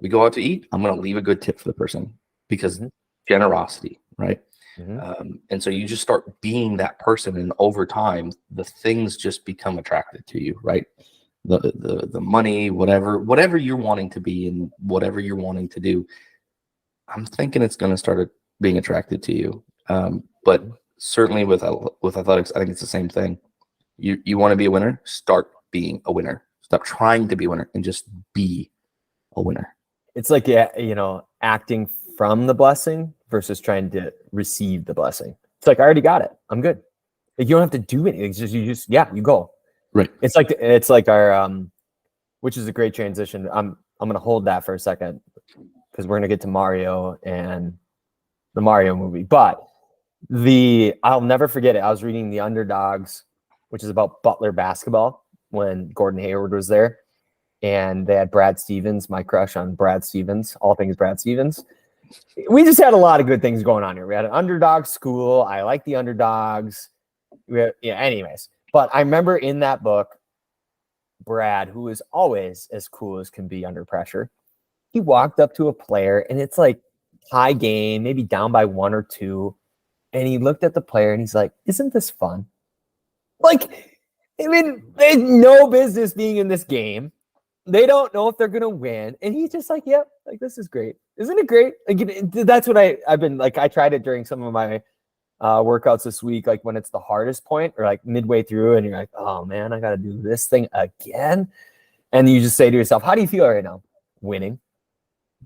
We go out to eat, I'm going to leave a good tip for the person because generosity, right? And so you just start being that person, and over time, the things just become attracted to you, right? The money, whatever you're wanting to be and whatever you're wanting to do, I'm thinking it's going to start being attracted to you. But certainly with athletics, I think it's the same thing. You want to be a winner, start being a winner. Stop trying to be a winner and just be a winner. It's like, you know, acting from the blessing versus trying to receive the blessing. It's like, I already got it. I'm good. Like, you don't have to do anything. It's just you go. Right. It's like our which is a great transition. I'm gonna hold that for a second because we're gonna get to Mario and the Mario movie. But I'll never forget it. I was reading The Underdogs, which is about Butler basketball when Gordon Hayward was there. And they had Brad Stevens, my crush on Brad Stevens, all things Brad Stevens. We just had a lot of good things going on here. We had an underdog school. I like the underdogs. Anyways. But I remember in that book, Brad, who is always as cool as can be under pressure, he walked up to a player, and it's like high game, maybe down by 1 or 2. And he looked at the player, and he's like, isn't this fun? Like, I mean, they had no business being in this game. They don't know if they're going to win. And he's just like, yep, like, this is great. Isn't it great? Like, that's what I've been like. I tried it during some of my workouts this week, like when it's the hardest point or like midway through and you're like, oh man, I got to do this thing again. And you just say to yourself, how do you feel right now? Winning.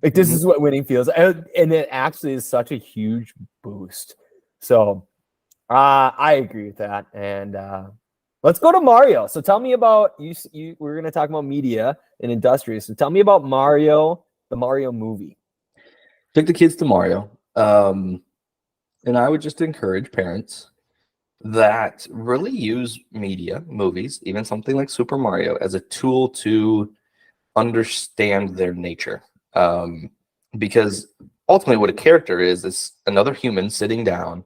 Like, this is what winning feels. And it actually is such a huge boost. So I agree with that. And Let's go to Mario. So tell me about you. We're going to talk about media and industry. So tell me about Mario, the Mario movie. Took the kids to Mario. And I would just encourage parents that really use media, movies, even something like Super Mario, as a tool to understand their nature. Because ultimately, what a character is another human sitting down,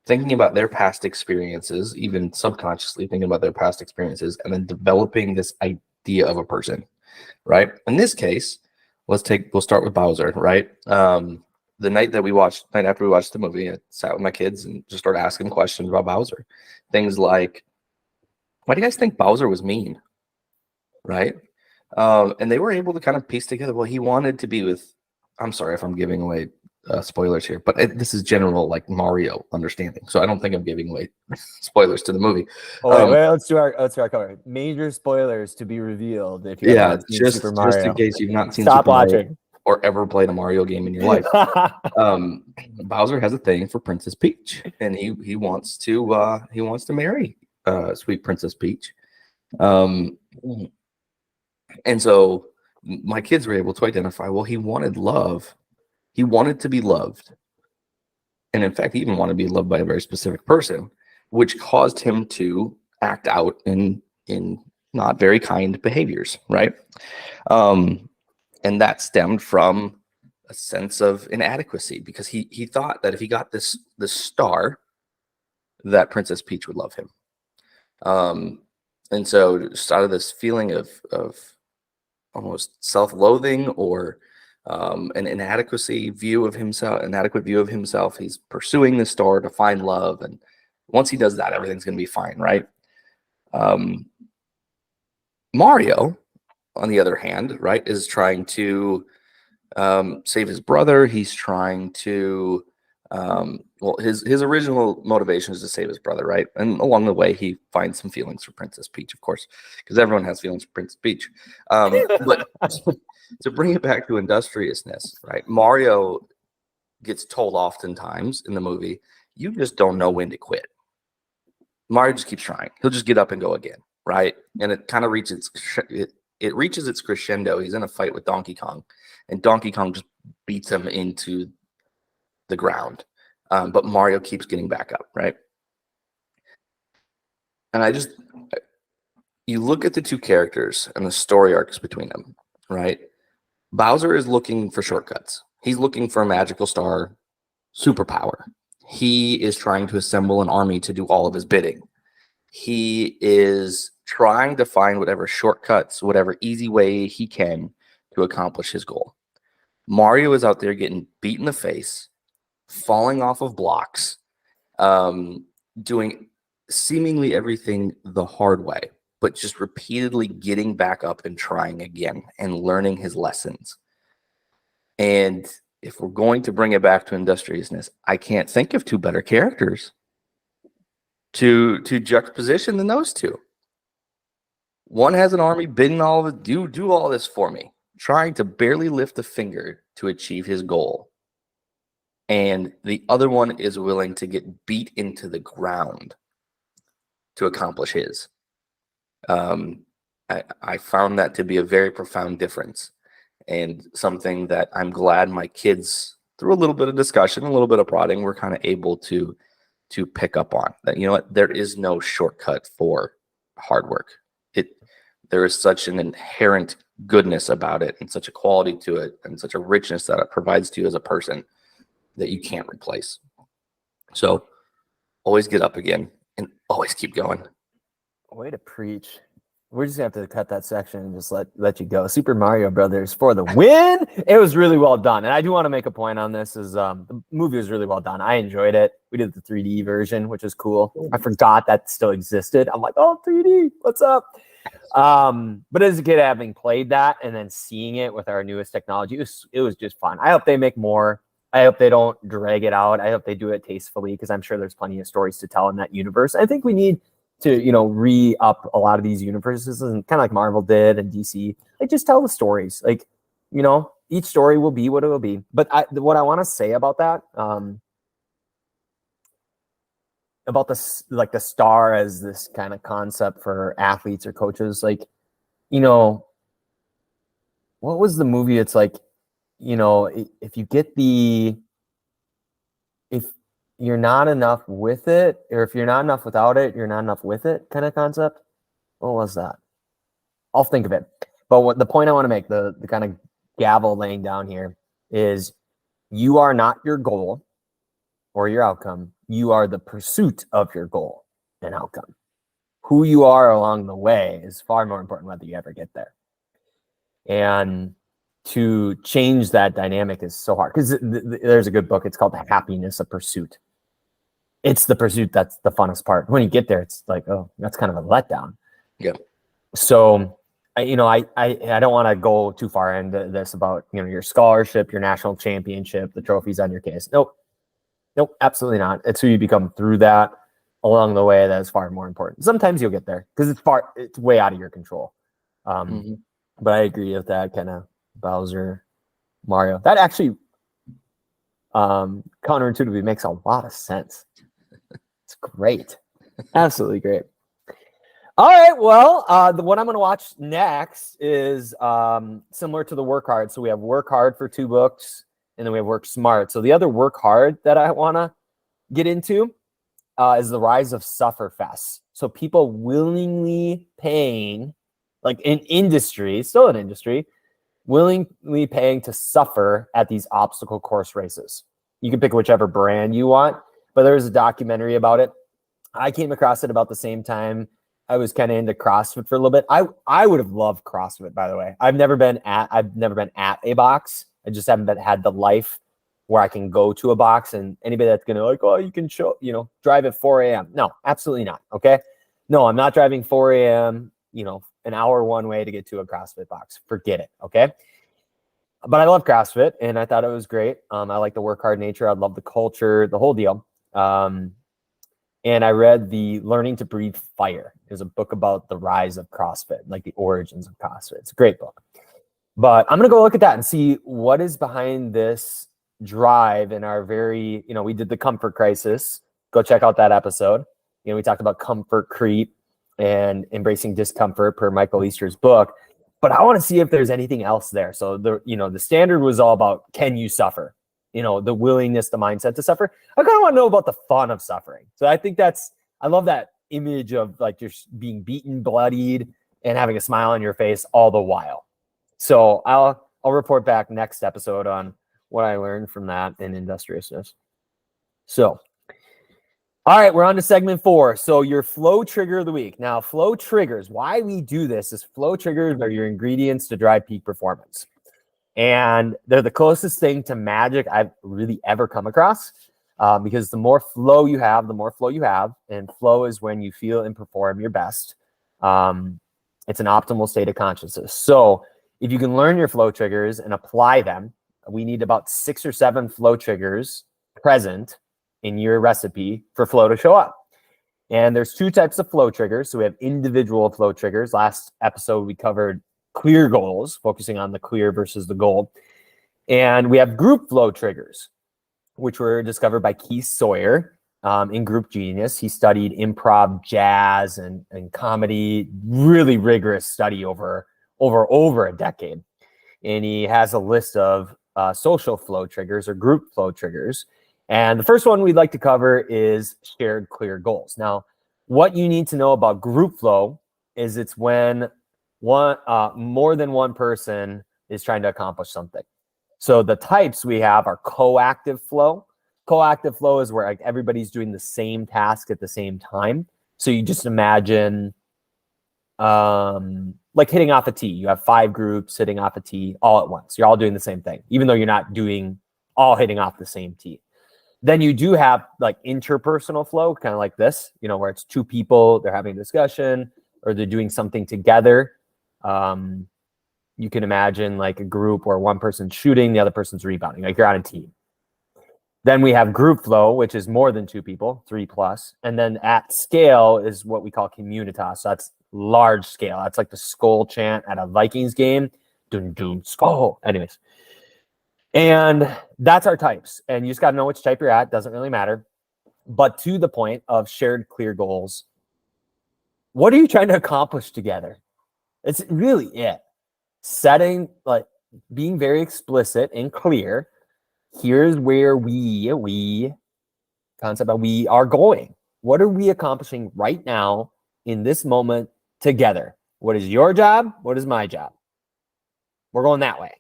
thinking about their past experiences, even subconsciously thinking about their past experiences, and then developing this idea of a person, right? In this case, we'll start with Bowser, right? The night after we watched the movie, I sat with my kids and just started asking questions about Bowser. Things like, why do you guys think Bowser was mean? Right? And they were able to kind of piece together, well, he wanted to be with, I'm sorry if I'm giving away spoilers here, but this is general like Mario understanding. So I don't think I'm giving away spoilers to the movie. Oh wait, let's do our cover. Major spoilers to be revealed if you have not seen Super Mario. Just in case you've not seen Stop Super watching Mario or ever played a Mario game in your life. Bowser has a thing for Princess Peach, and he wants to marry sweet Princess Peach. And so my kids were able to identify, well, he wanted love. He wanted to be loved. And in fact, he even wanted to be loved by a very specific person, which caused him to act out in not very kind behaviors, right? And that stemmed from a sense of inadequacy, because he thought that if he got this star, that Princess Peach would love him. And so just out of this feeling of almost self-loathing or an inadequate view of himself, he's pursuing this star to find love. And once he does that, everything's going to be fine, right? Mario, on the other hand, right, is trying to save his brother. He's trying to his original motivation is to save his brother, right? And along the way, he finds some feelings for Princess Peach, of course, because everyone has feelings for Princess Peach. But to bring it back to industriousness, right? Mario gets told oftentimes in the movie, you just don't know when to quit. Mario just keeps trying. He'll just get up and go again, right? And it kind of reaches its crescendo. He's in a fight with Donkey Kong, and Donkey Kong just beats him into the ground. But Mario keeps getting back up, right? And you look at the two characters and the story arcs between them, right? Bowser is looking for shortcuts. He's looking for a magical star superpower. He is trying to assemble an army to do all of his bidding. He is trying to find whatever shortcuts, whatever easy way he can to accomplish his goal. Mario is out there getting beat in the face, falling off of blocks, doing seemingly everything the hard way, but just repeatedly getting back up and trying again and learning his lessons. And if we're going to bring it back to industriousness, I can't think of two better characters to juxtaposition than those two. One has an army bidding all of it, do all this for me, trying to barely lift a finger to achieve his goal. And the other one is willing to get beat into the ground to accomplish his. I found that to be a very profound difference, and something that I'm glad my kids, through a little bit of discussion, a little bit of prodding, were kind of able to pick up on. That, you know what, there is no shortcut for hard work. There is such an inherent goodness about it, and such a quality to it, and such a richness that it provides to you as a person that you can't replace. So always get up again and always keep going. Way to preach. We're just gonna have to cut that section and just let you go. Super Mario Brothers for the win. It was really well done, and I do want to make a point on this. Is the movie was really well done. I enjoyed it. We did the 3D version, which is cool. I forgot that still existed. I'm like, oh, 3D, what's up? But as a kid, having played that and then seeing it with our newest technology, it was just fun. I hope they make more. I hope they don't drag it out. I hope they do it tastefully, because I'm sure there's plenty of stories to tell in that universe. I think we need to, re-up a lot of these universes, and kind of like Marvel did and DC. Like, just tell the stories. Like, each story will be what it will be. But what I want to say about that about this, like the star as this kind of concept for athletes or coaches. Like, you know, what was the movie? It's like, you know, if you get if you're not enough with it, or if you're not enough without it, you're not enough with it kind of concept. What was that? I'll think of it. But what the point I want to make, the kind of gavel laying down here is you are not your goal or your outcome. You are the pursuit of your goal and outcome. Who you are along the way is far more important whether you ever get there. And to change that dynamic is so hard because there's a good book. It's called The Happiness of Pursuit. It's the pursuit that's the funnest part. When you get there, it's like, oh, that's kind of a letdown. Yeah. So, I don't want to go too far into this about, you know, your scholarship, your national championship, the trophies on your case. Nope, absolutely not. It's who you become through that along the way that is far more important. Sometimes you'll get there because it's way out of your control. But I agree with that kind of Bowser, Mario. That actually counterintuitively makes a lot of sense. It's great. Absolutely great. All right. Well, what I'm going to watch next is similar to the Work Hard. So we have Work Hard for 2 books, and then we have Work Smart. So the other Work Hard that I want to get into is The Rise of Sufferfests. So people willingly paying, like in industry, still an industry, willingly paying to suffer at these obstacle course races. You can pick whichever brand you want, but there's a documentary about it. I came across it about the same time I was kind of into CrossFit for a little bit. I would have loved CrossFit, by the way. I've never been at a box. I just haven't had the life where I can go to a box, and anybody that's gonna like, oh, you can drive at 4 a.m. No, absolutely not. Okay. No, I'm not driving 4 a.m., an hour one way to get to a CrossFit box. Forget it. Okay. But I love CrossFit and I thought it was great. I like the work hard nature. I love the culture, the whole deal. And I read the Learning to Breathe Fire. Is a book about the rise of CrossFit, like the origins of CrossFit. It's a great book. But I'm going to go look at that and see what is behind this drive in our very, we did the comfort crisis. Go check out that episode. We talked about comfort creep and embracing discomfort per Michael Easter's book. But I want to see if there's anything else there. So the standard was all about, can you suffer? The willingness, the mindset to suffer. I kind of want to know about the fun of suffering. So I think I love that image of like just being beaten, bloodied, and having a smile on your face all the while. So I'll report back next episode on what I learned from that in industriousness. So, all right, we're on to segment 4. So your flow trigger of the week. Now, flow triggers, why we do this is flow triggers are your ingredients to drive peak performance. And they're the closest thing to magic I've really ever come across, because the more flow you have, and flow is when you feel and perform your best. It's an optimal state of consciousness. So if you can learn your flow triggers and apply them, we need about 6 or 7 flow triggers present in your recipe for flow to show up. And there's 2 types of flow triggers. So we have individual flow triggers. Last episode, we covered clear goals, focusing on the clear versus the goal. And we have group flow triggers, which were discovered by Keith Sawyer in Group Genius. He studied improv, jazz, and comedy, really rigorous study over a decade. And he has a list of social flow triggers or group flow triggers. And the first one we'd like to cover is shared clear goals. Now, what you need to know about group flow is it's when more than one person is trying to accomplish something. So the types we have are coactive flow. Coactive flow is where like everybody's doing the same task at the same time. So you just imagine like hitting off a tee. You have 5 groups hitting off a tee all at once. You're all doing the same thing, even though you're not doing all hitting off the same tee. Then you do have like interpersonal flow, kind of like this, where it's 2 people, they're having a discussion or they're doing something together. You can imagine like a group where one person's shooting, the other person's rebounding, like you're on a team. Then we have group flow, which is more than 2 people, 3+. And then at scale is what we call communitas. So that's large scale. That's like the Skol chant at a Vikings game. Dun, dun, Skol. Anyways. And that's our types. And you just got to know which type you're at. Doesn't really matter. but to the point of shared clear goals. What are you trying to accomplish together? It's really it. Setting, like, being very explicit and clear. Here's where we are going. What are we accomplishing right now in this moment together? What is your job? What is my job? We're going that way.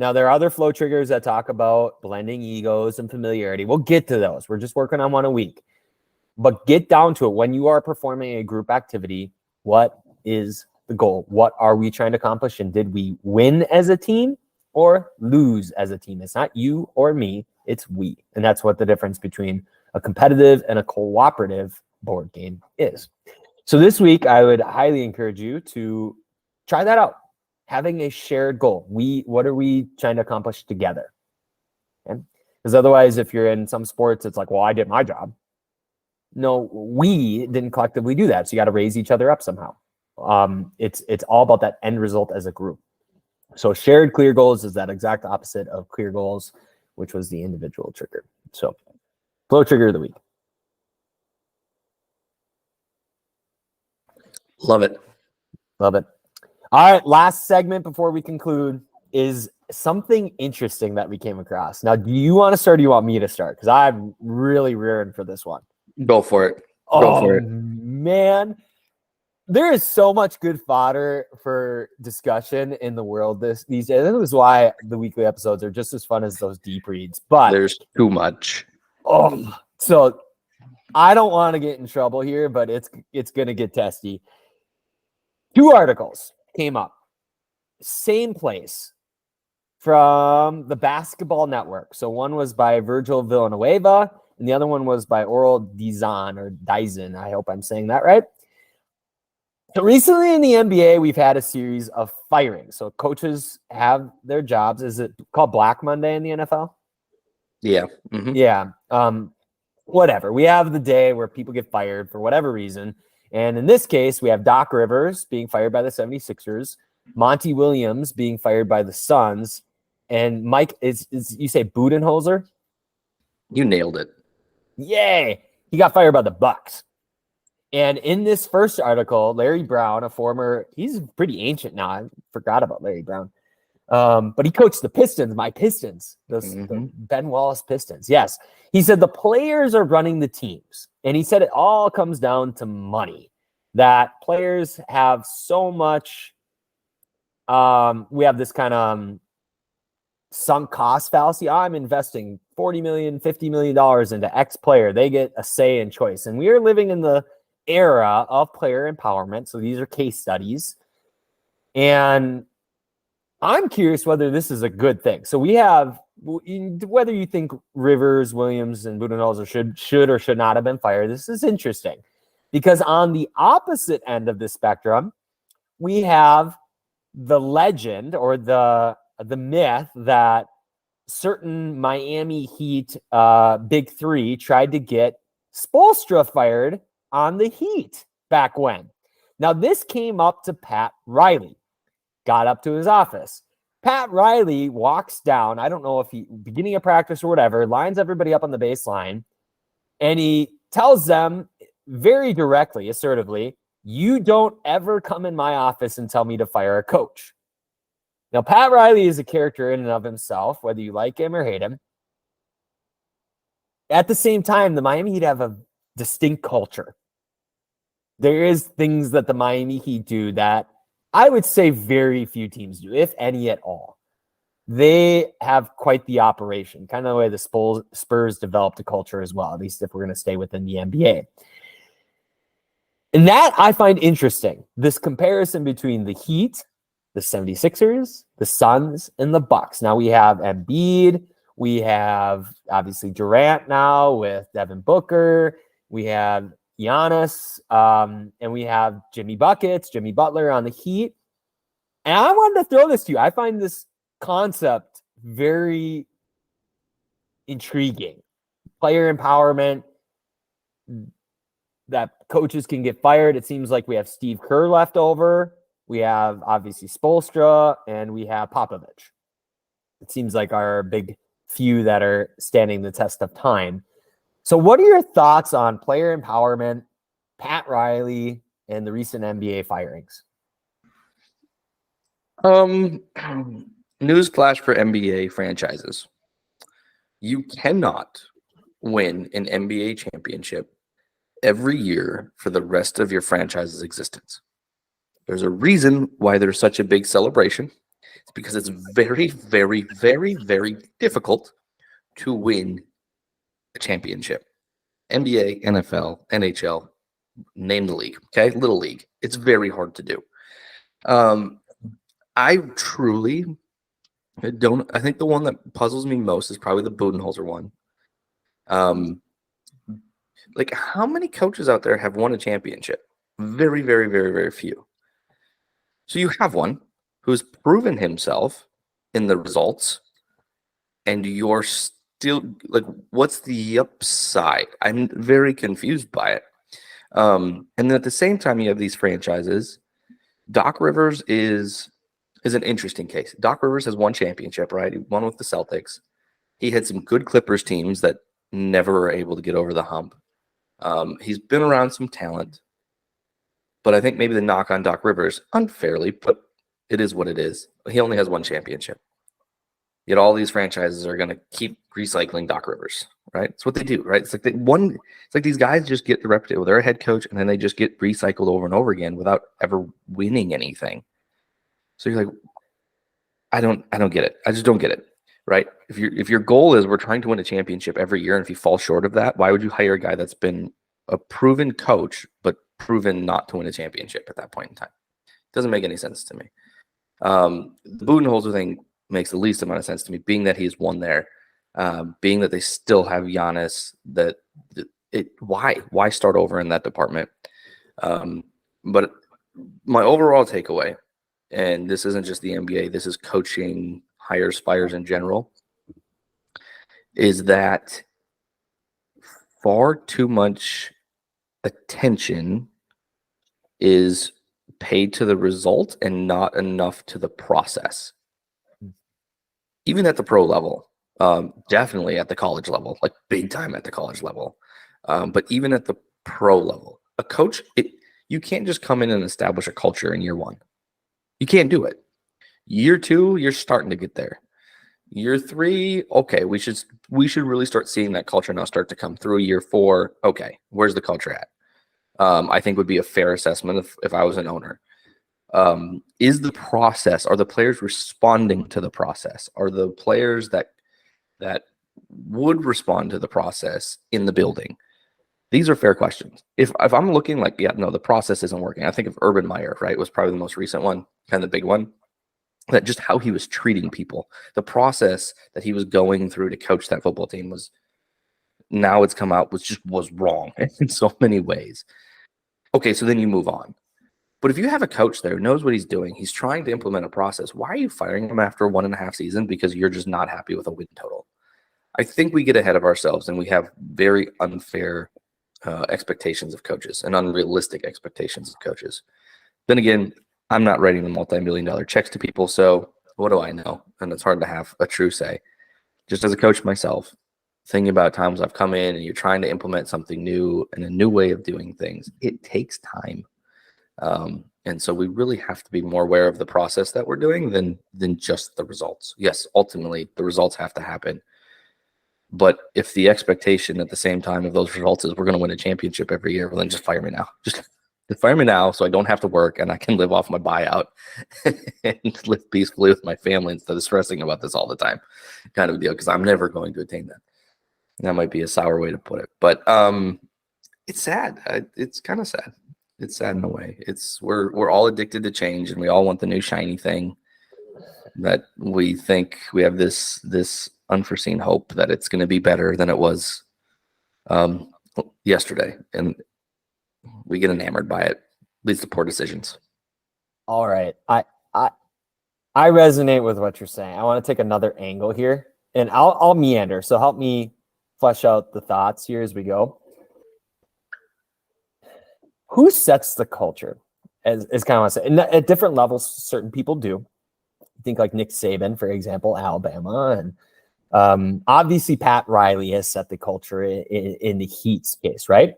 Now, there are other flow triggers that talk about blending egos and familiarity. We'll get to those. We're just working on one a week. But get down to it. When you are performing a group activity, what is the goal? What are we trying to accomplish? And did we win as a team or lose as a team? It's not you or me, it's we. And that's what the difference between a competitive and a cooperative board game is. So this week, I would highly encourage you to try that out. Having a shared goal. What are we trying to accomplish together? Okay? Because otherwise, if you're in some sports, it's like, well, I did my job. No, we didn't collectively do that. So you got to raise each other up somehow. It's all about that end result as a group. So shared clear goals is that exact opposite of clear goals, which was the individual trigger. So flow trigger of the week. Love it. Love it. All right, last segment before we conclude is something interesting that we came across. Now, do you want to start or do you want me to start? Because I'm really rearing for this one. Go for it. Go for it. Man, there is so much good fodder for discussion in the world these days. This is why the weekly episodes are just as fun as those deep reads. But there's too much. So I don't want to get in trouble here, but it's going to get testy. 2 articles came up, same place, from the Basketball Network. So one was by Virgil Villanueva, and the other one was by Oral Dizon. I hope I'm saying that right. So recently in the NBA, we've had a series of firings. So coaches have their jobs. Is it called Black Monday in the NFL? Yeah. Mm-hmm. Yeah. Whatever. We have the day where people get fired for whatever reason. And in this case, we have Doc Rivers being fired by the 76ers, Monty Williams being fired by the Suns, and Mike, is you say Budenholzer? You nailed it. Yay! He got fired by the Bucks. And in this first article, Larry Brown, he's pretty ancient now. I forgot about Larry Brown. But he coached the Pistons, my Pistons, the Ben Wallace Pistons. Yes. He said the players are running the teams. And he said it all comes down to money, that players have so much. We have this kind of sunk cost fallacy. I'm investing $40 million, $50 million into X player. They get a say and choice. And we are living in the era of player empowerment. So these are case studies. And I'm curious whether this is a good thing. So we have, whether you think Rivers, Williams, and Budenholzer should or should not have been fired, this is interesting. Because on the opposite end of the spectrum, we have the legend or the myth that certain Miami Heat big three tried to get Spoelstra fired on the Heat back when. Now, this came up to Pat Riley, got up to his office. Pat Riley walks down, I don't know if beginning of practice or whatever, lines everybody up on the baseline, and he tells them very directly, assertively, you don't ever come in my office and tell me to fire a coach. Now, Pat Riley is a character in and of himself, whether you like him or hate him. At the same time, the Miami Heat have a distinct culture. There is things that the Miami Heat do that I would say very few teams do, if any at all. They have quite the operation, kind of the way the Spurs developed a culture as well, at least if we're going to stay within the NBA. And that I find interesting, this comparison between the Heat, the 76ers, the Suns, and the Bucks. Now we have Embiid, we have obviously Durant now with Devin Booker, we have Giannis, and we have Jimmy Butler on the Heat. And I wanted to throw this to you. I find this concept very intriguing. Player empowerment, that coaches can get fired. It seems like we have Steve Kerr left over. We have obviously Spoelstra, and we have Popovich. It seems like our big few that are standing the test of time. So what are your thoughts on player empowerment, Pat Riley, and the recent NBA firings? Newsflash for NBA franchises. You cannot win an NBA championship every year for the rest of your franchise's existence. There's a reason why there's such a big celebration. It's because it's very, very, very, very difficult to win a championship. NBA, NFL, NHL, name the league, okay? Little league. It's very hard to do. I truly don't. I think the one that puzzles me most is probably the Budenholzer one. Like, how many coaches out there have won a championship? Very, very, very, very few. So you have one who's proven himself in the results, and you're still like, what's the upside? I'm very confused by it. And then at the same time, you have these franchises. Doc Rivers is an interesting case. Doc Rivers has won championship, right? He won with the Celtics. He had some good Clippers teams that never were able to get over the hump. He's been around some talent, but I think maybe the knock on Doc Rivers, unfairly, but it is what it is. He only has one championship. Yet all these franchises are going to keep recycling Doc Rivers, right? It's what they do, right? It's like these guys just get the reputation. They're a head coach, and then they just get recycled over and over again without ever winning anything. So you're like, I don't get it. I just don't get it, right? If your goal is we're trying to win a championship every year, and if you fall short of that, why would you hire a guy that's been a proven coach but proven not to win a championship at that point in time? It doesn't make any sense to me. The Budenholzer thing makes the least amount of sense to me, being that he's won there, being that they still have Giannis. Why start over in that department? But my overall takeaway, and this isn't just the NBA, this is coaching, hires, fires in general, is that far too much attention is paid to the result and not enough to the process. Even at the pro level, definitely at the college level, like big time at the college level, but even at the pro level, a coach, you can't just come in and establish a culture in year one. You can't do it. Year two, you're starting to get there. Year three, okay, we should really start seeing that culture now start to come through. Year four, okay, where's the culture at? I think would be a fair assessment if I was an owner. Is the process, are the players responding to the process? Are the players that would respond to the process in the building? These are fair questions. If I'm looking like, yeah, no, the process isn't working. I think of Urban Meyer, right, was probably the most recent one, kind of the big one. That just how he was treating people, the process that he was going through to coach that football team was, now it's come out, was wrong in so many ways. Okay, so then you move on. But if you have a coach there who knows what he's doing, he's trying to implement a process, why are you firing him after 1.5 seasons because you're just not happy with a win total? I think we get ahead of ourselves and we have very unfair expectations of coaches and unrealistic expectations of coaches. Then again, I'm not writing the multi-million-dollar checks to people, so what do I know? And it's hard to have a true say. Just as a coach myself, thinking about times I've come in and you're trying to implement something new and a new way of doing things, it takes time. And so we really have to be more aware of the process that we're doing than just the results. Yes, ultimately, the results have to happen. But if the expectation at the same time of those results is we're going to win a championship every year, well, then just fire me now. Just fire me now so I don't have to work and I can live off my buyout and live peacefully with my family instead of stressing about this all the time, kind of deal, because I'm never going to attain that. That might be a sour way to put it. But it's sad. It's kind of sad. It's sad in a way. We're all addicted to change and we all want the new shiny thing that we think we have this unforeseen hope that it's going to be better than it was yesterday. And we get enamored by it. Leads to poor decisions. All right. I resonate with what you're saying. I want to take another angle here and I'll meander. So help me flesh out the thoughts here as we go. Who sets the culture? Is kind of what I say. And at different levels, certain people do. I think like Nick Saban, for example, Alabama, and Obviously, Pat Riley has set the culture in the Heat's case, right?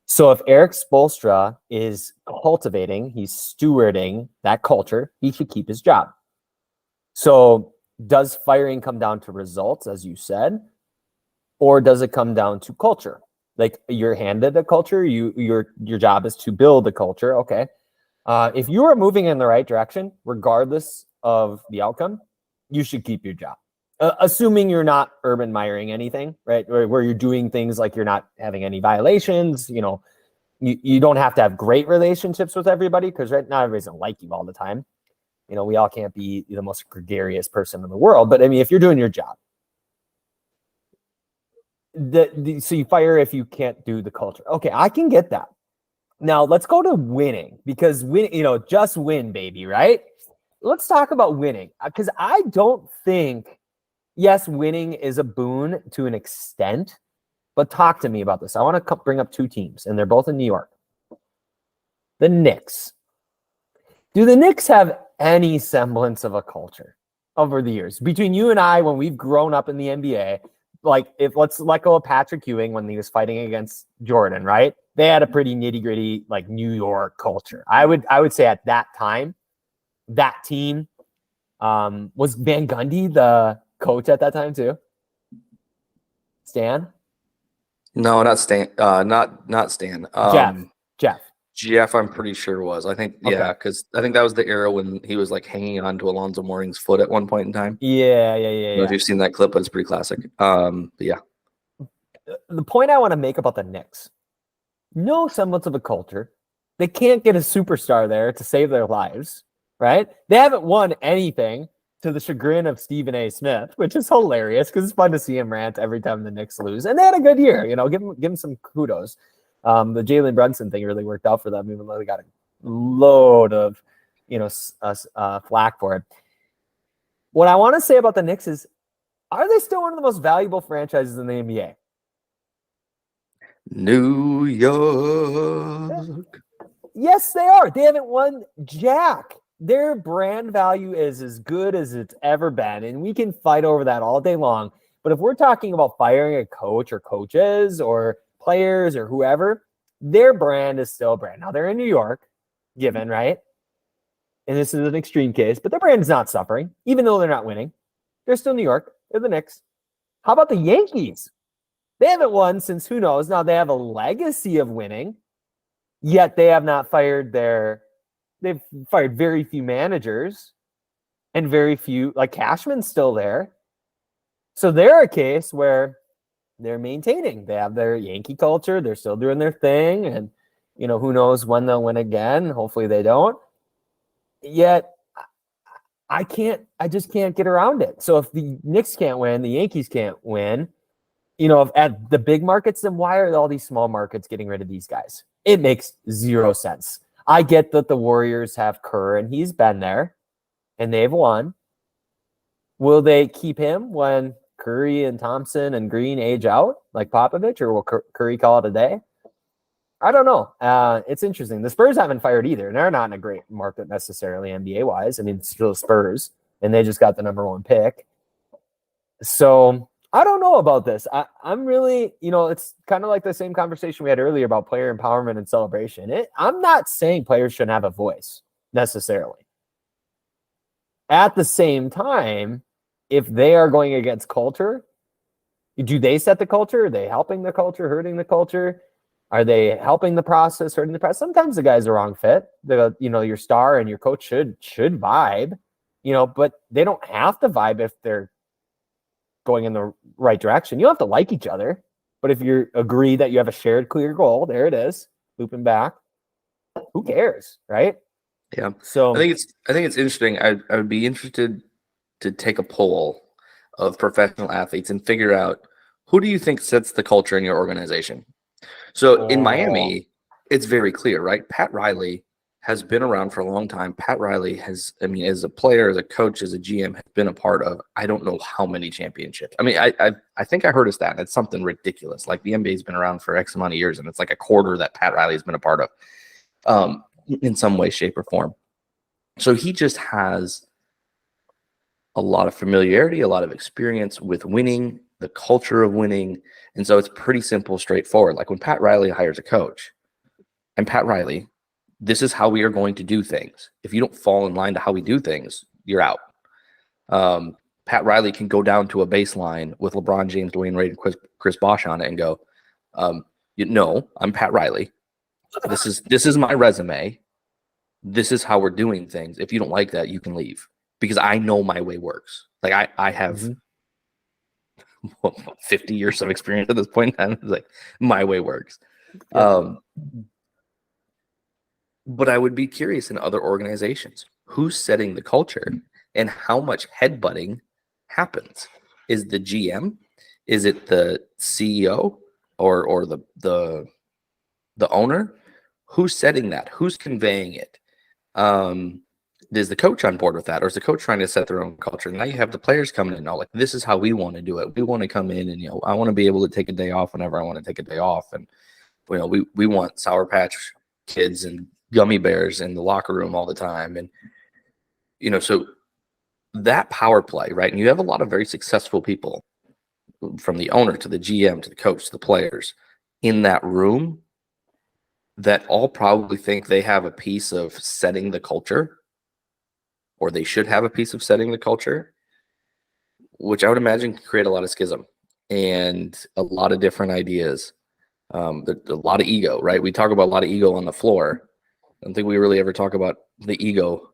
So if Eric Spoelstra is cultivating, he's stewarding that culture, he should keep his job. So does firing come down to results, as you said, or does it come down to culture? Like you're handed a culture, your job is to build a culture. Okay. If you are moving in the right direction, regardless of the outcome, you should keep your job. Assuming you're not Urban Meyering anything, right? Where you're doing things like you're not having any violations, you don't have to have great relationships with everybody because not everybody's gonna like you all the time. We all can't be the most gregarious person in the world, but I mean, if you're doing your job, so you fire if you can't do the culture. Okay, I can get that. Now let's go to winning because just win, baby, right? Let's talk about winning because I don't think, yes, winning is a boon to an extent, but talk to me about this. I want to bring up two teams, and they're both in New York. The Knicks. Do the Knicks have any semblance of a culture over the years? Between you and I, when we've grown up in the NBA, like let's let go of Patrick Ewing when he was fighting against Jordan, right? They had a pretty nitty-gritty like New York culture. I would say at that time, that team was Van Gundy the coach at that time too? Stan? No, not Stan. Not Stan. Jeff. I'm pretty sure was. I think, Okay. yeah, because I think that was the era when he was like hanging on to Alonzo Mourning's foot at one point in time. Yeah. I don't know if you've seen that clip, but it's pretty classic. But yeah. The point I want to make about the Knicks, no semblance of a culture. They can't get a superstar there to save their lives, right? They haven't won anything to the chagrin of Stephen A. Smith, which is hilarious because it's fun to see him rant every time the Knicks lose. And they had a good year, give him some kudos. The Jalen Brunson thing really worked out for them, even though they got a load of, flack for it. What I want to say about the Knicks is, are they still one of the most valuable franchises in the NBA? New York. Yes, they are. They haven't won jack. Their brand value is as good as it's ever been, and we can fight over that all day long. But if we're talking about firing a coach or coaches or players or whoever, their brand is still a brand. Now, they're in New York, given, right? And this is an extreme case, but their brand is not suffering, even though they're not winning. They're still New York. They're the Knicks. How about the Yankees? They haven't won since who knows. Now, they have a legacy of winning, yet they have not they've fired very few managers and very few, like Cashman's still there. So they're a case where they're maintaining. They have their Yankee culture. They're still doing their thing. And, who knows when they'll win again. Hopefully they don't. Yet I just can't get around it. So if the Knicks can't win, the Yankees can't win, if at the big markets, then why are all these small markets getting rid of these guys? It makes zero sense. I get that the Warriors have Kerr and he's been there and they've won. Will they keep him when Curry and Thompson and Green age out like Popovich, or will Curry call it a day? I don't know. It's interesting. The Spurs haven't fired either, and they're not in a great market necessarily NBA wise. I mean, it's still Spurs, and they just got the number one pick. So I don't know about this. I'm really, it's kind of like the same conversation we had earlier about player empowerment and celebration. I'm not saying players shouldn't have a voice necessarily. At the same time, if they are going against culture, do they set the culture? Are they helping the culture, hurting the culture? Are they helping the process, hurting the process? Sometimes the guy's the wrong fit. Your star and your coach should vibe, but they don't have to vibe if they're going in the right direction. You don't have to like each other, but if you agree that you have a shared clear goal, there it is, looping back. Who cares, right? Yeah. So I think it's interesting. I would be interested to take a poll of professional athletes and figure out, who do you think sets the culture in your organization? So in Miami, it's very clear, right? Pat Riley has been around for a long time. Pat Riley has, as a player, as a coach, as a GM, has been a part of, I don't know how many championships. I think I heard a stat. It's something ridiculous. Like the NBA's been around for X amount of years, and it's like a quarter that Pat Riley has been a part of, in some way, shape, or form. So he just has a lot of familiarity, a lot of experience with winning, the culture of winning. And so it's pretty simple, straightforward. Like when Pat Riley hires a coach, I'm Pat Riley, this is how we are going to do things. If you don't fall in line to how we do things, you're out. Pat Riley can go down to a baseline with LeBron James, Dwayne Wade, and Chris Bosh on it and go, I'm Pat Riley. This is my resume. This is how we're doing things. If you don't like that, you can leave, because I know my way works. Like I have 50 years of experience at this point in time. It's like my way works. Yeah. But I would be curious in other organizations, who's setting the culture and how much headbutting happens. Is the GM? Is it the CEO or the owner? Who's setting that? Who's conveying it? Is the coach on board with that, or is the coach trying to set their own culture? Now you have the players coming in, like, this is how we want to do it. We want to come in and, I want to be able to take a day off whenever I want to take a day off. And, we want Sour Patch Kids and gummy bears in the locker room all the time. And, so that power play, right? And you have a lot of very successful people, from the owner to the GM to the coach to the players, in that room, that all probably think they have a piece of setting the culture, or they should have a piece of setting the culture, which I would imagine can create a lot of schism and a lot of different ideas. There's a lot of ego, right? We talk about a lot of ego on the floor. I don't think we really ever talk about the ego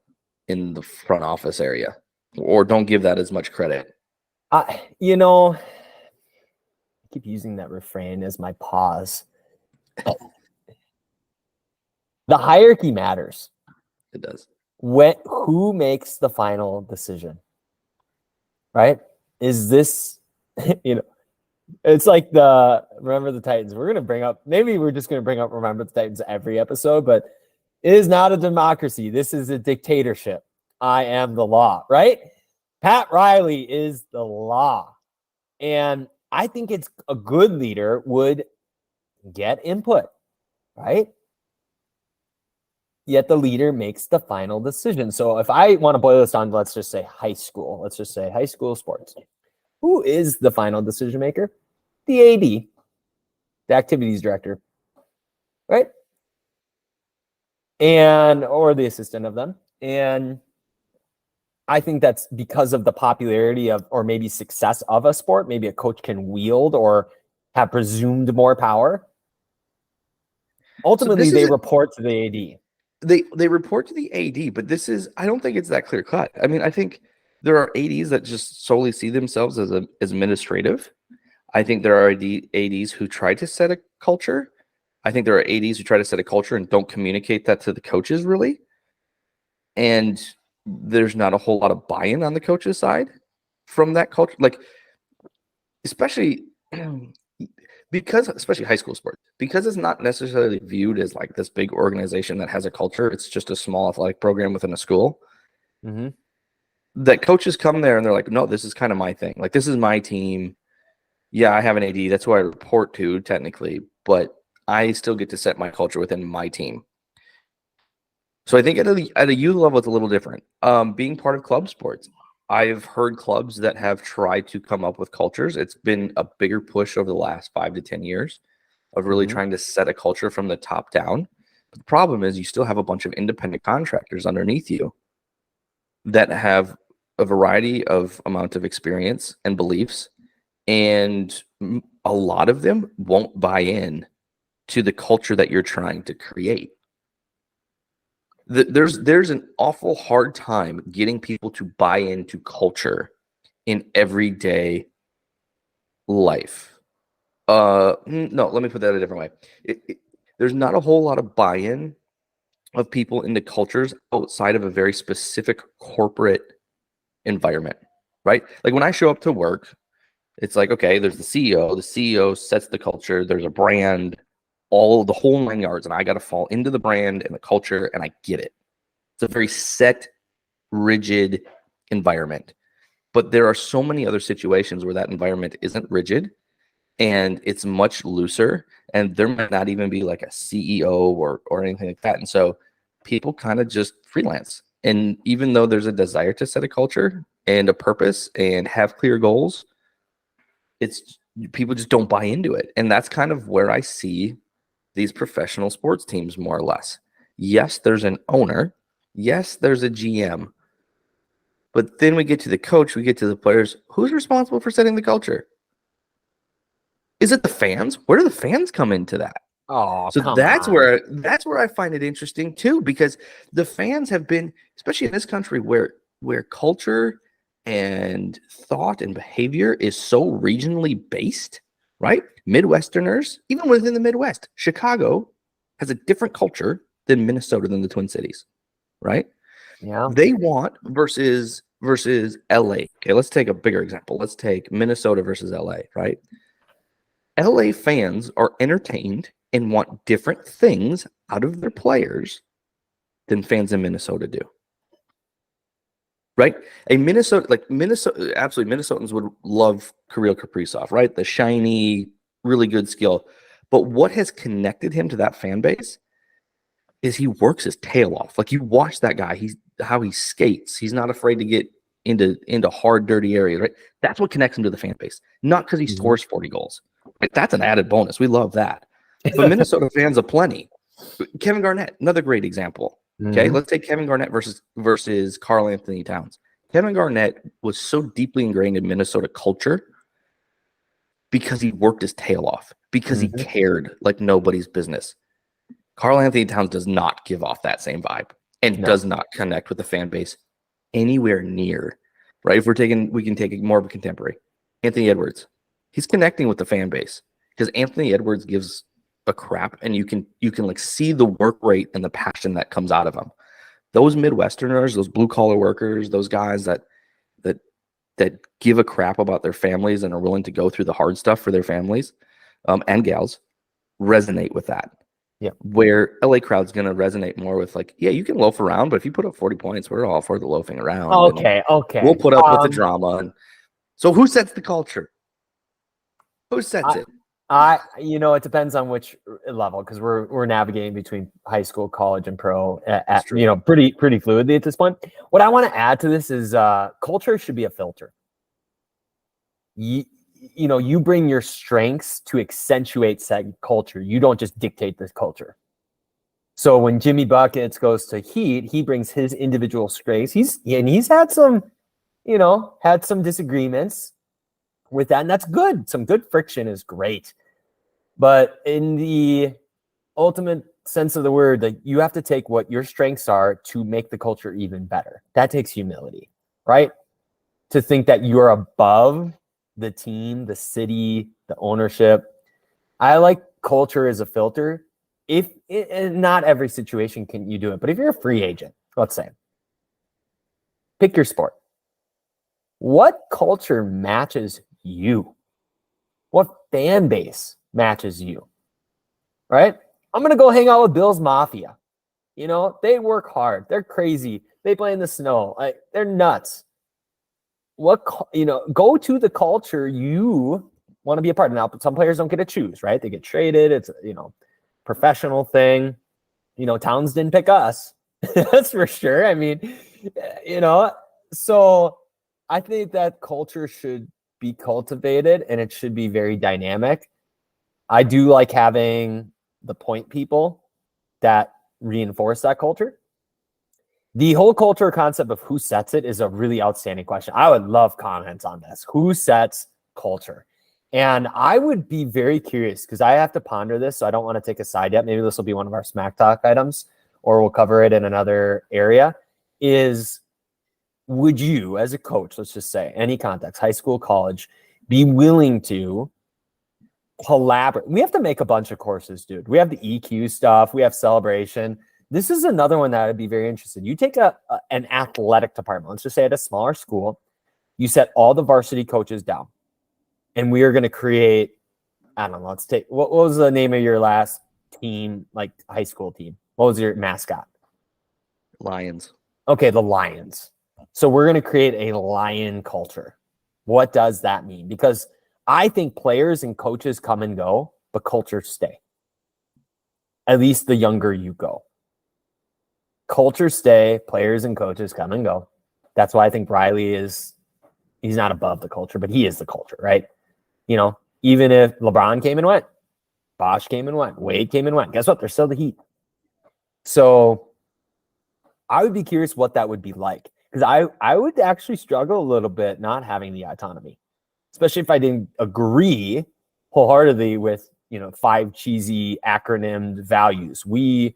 in the front office area, or don't give that as much credit. I keep using that refrain as my pause. The hierarchy matters. It does. Who makes the final decision, right? Is this, it's like Remember the Titans. Maybe we're just going to bring up Remember the Titans every episode, but it is not a democracy. This is a dictatorship. I am the law, right? Pat Riley is the law. And I think it's a good leader would get input, right? Yet the leader makes the final decision. So if I want to boil this down, let's just say high school. Let's just say high school sports. Who is the final decision maker? The AD, the activities director, right? Or the assistant of them. And I think that's because of the popularity of, or maybe success of a sport. Maybe a coach can wield or have presumed more power. Ultimately, they report to the AD. They report to the AD, but I don't think it's that clear cut. I mean, I think there are ADs that just solely see themselves as administrative. I think there are ADs who try to set a culture. I think there are ADs who try to set a culture and don't communicate that to the coaches, really. And there's not a whole lot of buy-in on the coach's side from that culture. Like, especially high school sports, because it's not necessarily viewed as like this big organization that has a culture. It's just a small athletic program within a school. Mm-hmm. That coaches come there and they're like, no, this is kind of my thing. Like, this is my team. Yeah, I have an AD. That's who I report to technically, but I still get to set my culture within my team. So I think at a youth level, it's a little different. Being part of club sports, I've heard clubs that have tried to come up with cultures. It's been a bigger push over the last 5 to 10 years of really trying to set a culture from the top down. But the problem is you still have a bunch of independent contractors underneath you that have a variety of amount of experience and beliefs, and a lot of them won't buy in to the culture that you're trying to create. There's an awful hard time getting people to buy into culture in everyday life. No, let me put that a different way. There's not a whole lot of buy-in of people into cultures outside of a very specific corporate environment, right? Like when I show up to work, it's like, okay, there's the CEO. The CEO sets the culture. There's a brand, the whole 9 yards, and I got to fall into the brand and the culture, and I get it. It's a very set, rigid environment. But there are so many other situations where that environment isn't rigid and it's much looser, and there might not even be like a CEO or anything like that. And so people kind of just freelance. And even though there's a desire to set a culture and a purpose and have clear goals, it's people just don't buy into it. And that's kind of where I see these professional sports teams more or less. Yes, there's an owner. Yes, there's a GM. But then we get to the coach, we get to the players. Who's responsible for setting the culture? Is it the fans? Where do the fans come into that? Oh, So come that's on. where I find it interesting too, because the fans have been, especially in this country where culture and thought and behavior is so regionally based, right? Midwesterners, even within the Midwest, Chicago has a different culture than Minnesota, than the Twin Cities, right? Yeah. They want versus LA. Okay, let's take a bigger example. Let's take Minnesota versus LA, right? LA fans are entertained and want different things out of their players than fans in Minnesota do. Right? Absolutely, Minnesotans would love Kirill Kaprizov, right? The shiny, really good skill. But what has connected him to that fan base is he works his tail off. Like, you watch that guy, how he skates. He's not afraid to get into hard, dirty areas, right? That's what connects him to the fan base. Not because he scores 40 goals. Right? That's an added bonus. We love that. But Minnesota fans aplenty. Kevin Garnett, another great example. Okay, let's take Kevin Garnett versus Karl Anthony Towns. Kevin Garnett was so deeply ingrained in Minnesota culture because he worked his tail off, because he cared like nobody's business. Karl Anthony Towns does not give off that same vibe and does not connect with the fan base anywhere near, right? If we can take it more of a contemporary. Anthony Edwards, he's connecting with the fan base because Anthony Edwards gives a crap, and you can like see the work rate and the passion that comes out of him. Those Midwesterners, those blue collar workers, those guys that give a crap about their families and are willing to go through the hard stuff for their families, and gals, resonate with that. Yeah. Where LA crowd's going to resonate more with, like, yeah, you can loaf around, but if you put up 40 points, we're all for the loafing around. Okay. We'll put up with the drama. And so who sets the culture? Who sets it? It depends on which level, because we're navigating between high school, college, and pro at pretty fluidly at this point. What I want to add to this is culture should be a filter. You bring your strengths to accentuate said culture. You don't just dictate this culture. So when Jimmy Buckets goes to Heat, he brings his individual strengths. He's had some disagreements with that, and that's good. Some good friction is great. But in the ultimate sense of the word, like, you have to take what your strengths are to make the culture even better. That takes humility, right? To think that you're above the team, the city, the ownership. I like culture as a filter. If not every situation can you do it, but if you're a free agent, let's say, pick your sport. What culture matches you? What fan base matches you? Right? I'm going to go hang out with Bill's Mafia. They work hard. They're crazy. They play in the snow. They're nuts. Go to the culture you want to be a part of. Now, some players don't get to choose, right? They get traded. It's professional thing. Towns didn't pick us. That's for sure. I mean, so I think that culture should be cultivated, and it should be very dynamic. I do like having the point people that reinforce that culture. The whole culture concept of who sets it is a really outstanding question. I would love comments on this. Who sets culture? And I would be very curious, because I have to ponder this, so I don't want to take a side yet. Maybe this will be one of our Smack Talk items, or we'll cover it in another area. Would you, as a coach, let's just say, any context, high school, college, be willing to collaborate? We have to make a bunch of courses, dude. We have the EQ stuff. We have celebration. This is another one that I'd be very interested in. You take an athletic department, let's just say at a smaller school, you set all the varsity coaches down, and we are going to create, I don't know, let's take, what was the name of your last team, like high school team? What was your mascot? Lions. Okay, the Lions. So we're going to create a lion culture. What does that mean? Because I think players and coaches come and go, but cultures stay. At least the younger you go. Cultures stay, players and coaches come and go. That's why I think Riley is he's not above the culture, but he is the culture, right? You know, even if LeBron came and went, Bosch came and went, Wade came and went, guess what? They're still the Heat. So I would be curious what that would be like, because I would actually struggle a little bit not having the autonomy, especially if I didn't agree wholeheartedly with, you know, 5 cheesy acronymed values. We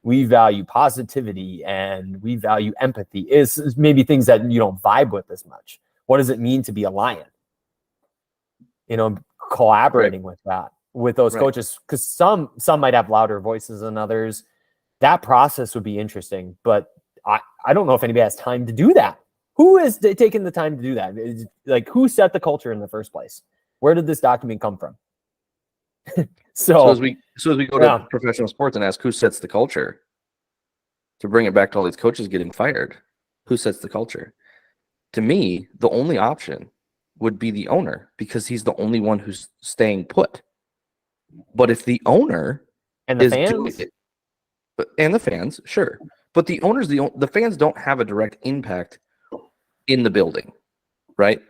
value positivity and we value empathy. Is maybe things that you don't vibe with as much. What does it mean to be a lion? You know, collaborating with that, with those coaches, because some might have louder voices than others. That process would be interesting, but I don't know if anybody has time to do that. Who is taking the time to do that? Like, who set the culture in the first place? Where did this document come from? So as we go to professional sports and ask who sets the culture, to bring it back to all these coaches getting fired, who sets the culture? To me, the only option would be the owner, because he's the only one who's staying put. But if the owner and the is fans doing it, and the fans, sure, but the owners, the fans don't have a direct impact in the building, right?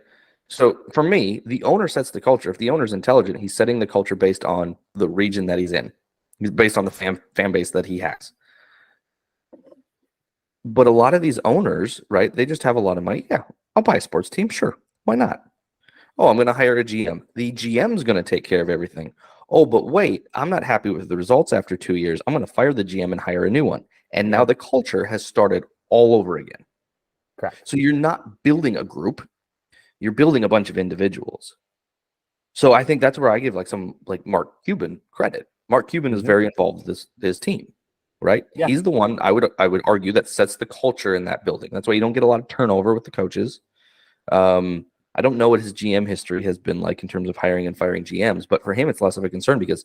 So for me, the owner sets the culture. If the owner's intelligent, he's setting the culture based on the region that he's in. He's based on the fan base that he has. But a lot of these owners, right, they just have a lot of money. Yeah, I'll buy a sports team. Sure. Why not? Oh, I'm going to hire a GM. The GM's going to take care of everything. Oh, but wait, I'm not happy with the results after 2 years. I'm going to fire the GM and hire a new one. And now the culture has started all over again. Correct. So you're not building a group. You're building a bunch of individuals. So I think that's where I give like Mark Cuban credit. Mark Cuban is very involved with this team, right? Yeah. He's the one I would argue that sets the culture in that building. That's why you don't get a lot of turnover with the coaches. I don't know what his GM history has been like in terms of hiring and firing GMs, but for him, it's less of a concern because,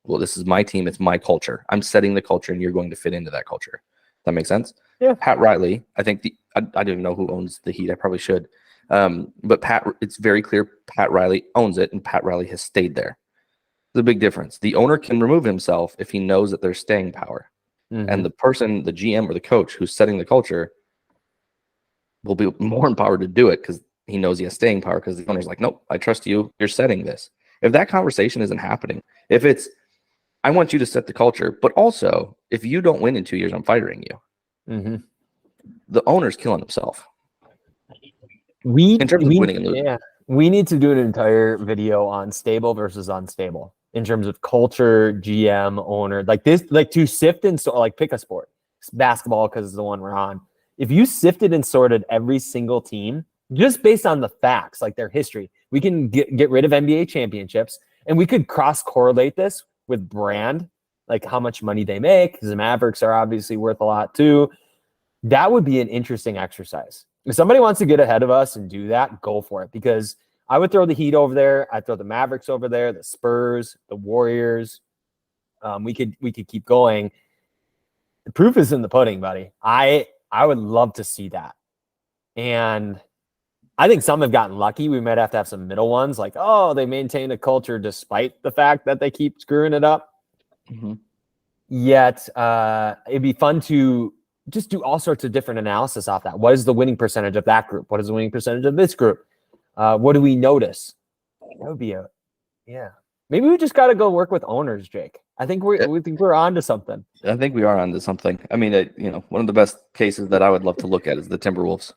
well, this is my team. It's my culture. I'm setting the culture and you're going to fit into that culture. That makes sense? Yeah. Pat Riley, I think I don't even know who owns the Heat. I probably should. But it's very clear Pat Riley owns it and Pat Riley has stayed there. The big difference. The owner can remove himself if he knows that there's staying power. And the person, the GM or the coach who's setting the culture will be more empowered to do it because he knows he has staying power, because the owner's like, nope, I trust you. You're setting this. If that conversation isn't happening, if it's, I want you to set the culture, but also if you don't win in 2 years, I'm firing you. The owner's killing himself. In terms of winning and losing. Yeah, we need to do an entire video on stable versus unstable in terms of culture, GM, owner, like this, like to sift and sort, like pick a sport, basketball, because it's the one we're on. If you sifted and sorted every single team just based on the facts, like their history, we can get rid of NBA championships, and we could cross correlate this with brand, like how much money they make, because the Mavericks are obviously worth a lot too. That would be an interesting exercise. If somebody wants to get ahead of us and do that, go for it, because I would throw the Heat over there. I'd throw the Mavericks over there, the Spurs, the Warriors. We could keep going. The proof is in the pudding, buddy. I would love to see that. And I think some have gotten lucky. We might have to have some middle ones, like, oh, they maintain a culture despite the fact that they keep screwing it up. Yet it'd be fun to just do all sorts of different analysis off that. What is the winning percentage of that group? What is the winning percentage of this group? What do we notice? That would be maybe we just got to go work with owners, Jake. I think we're on to something. I think we are on to something. I mean, one of the best cases that I would love to look at is the Timberwolves.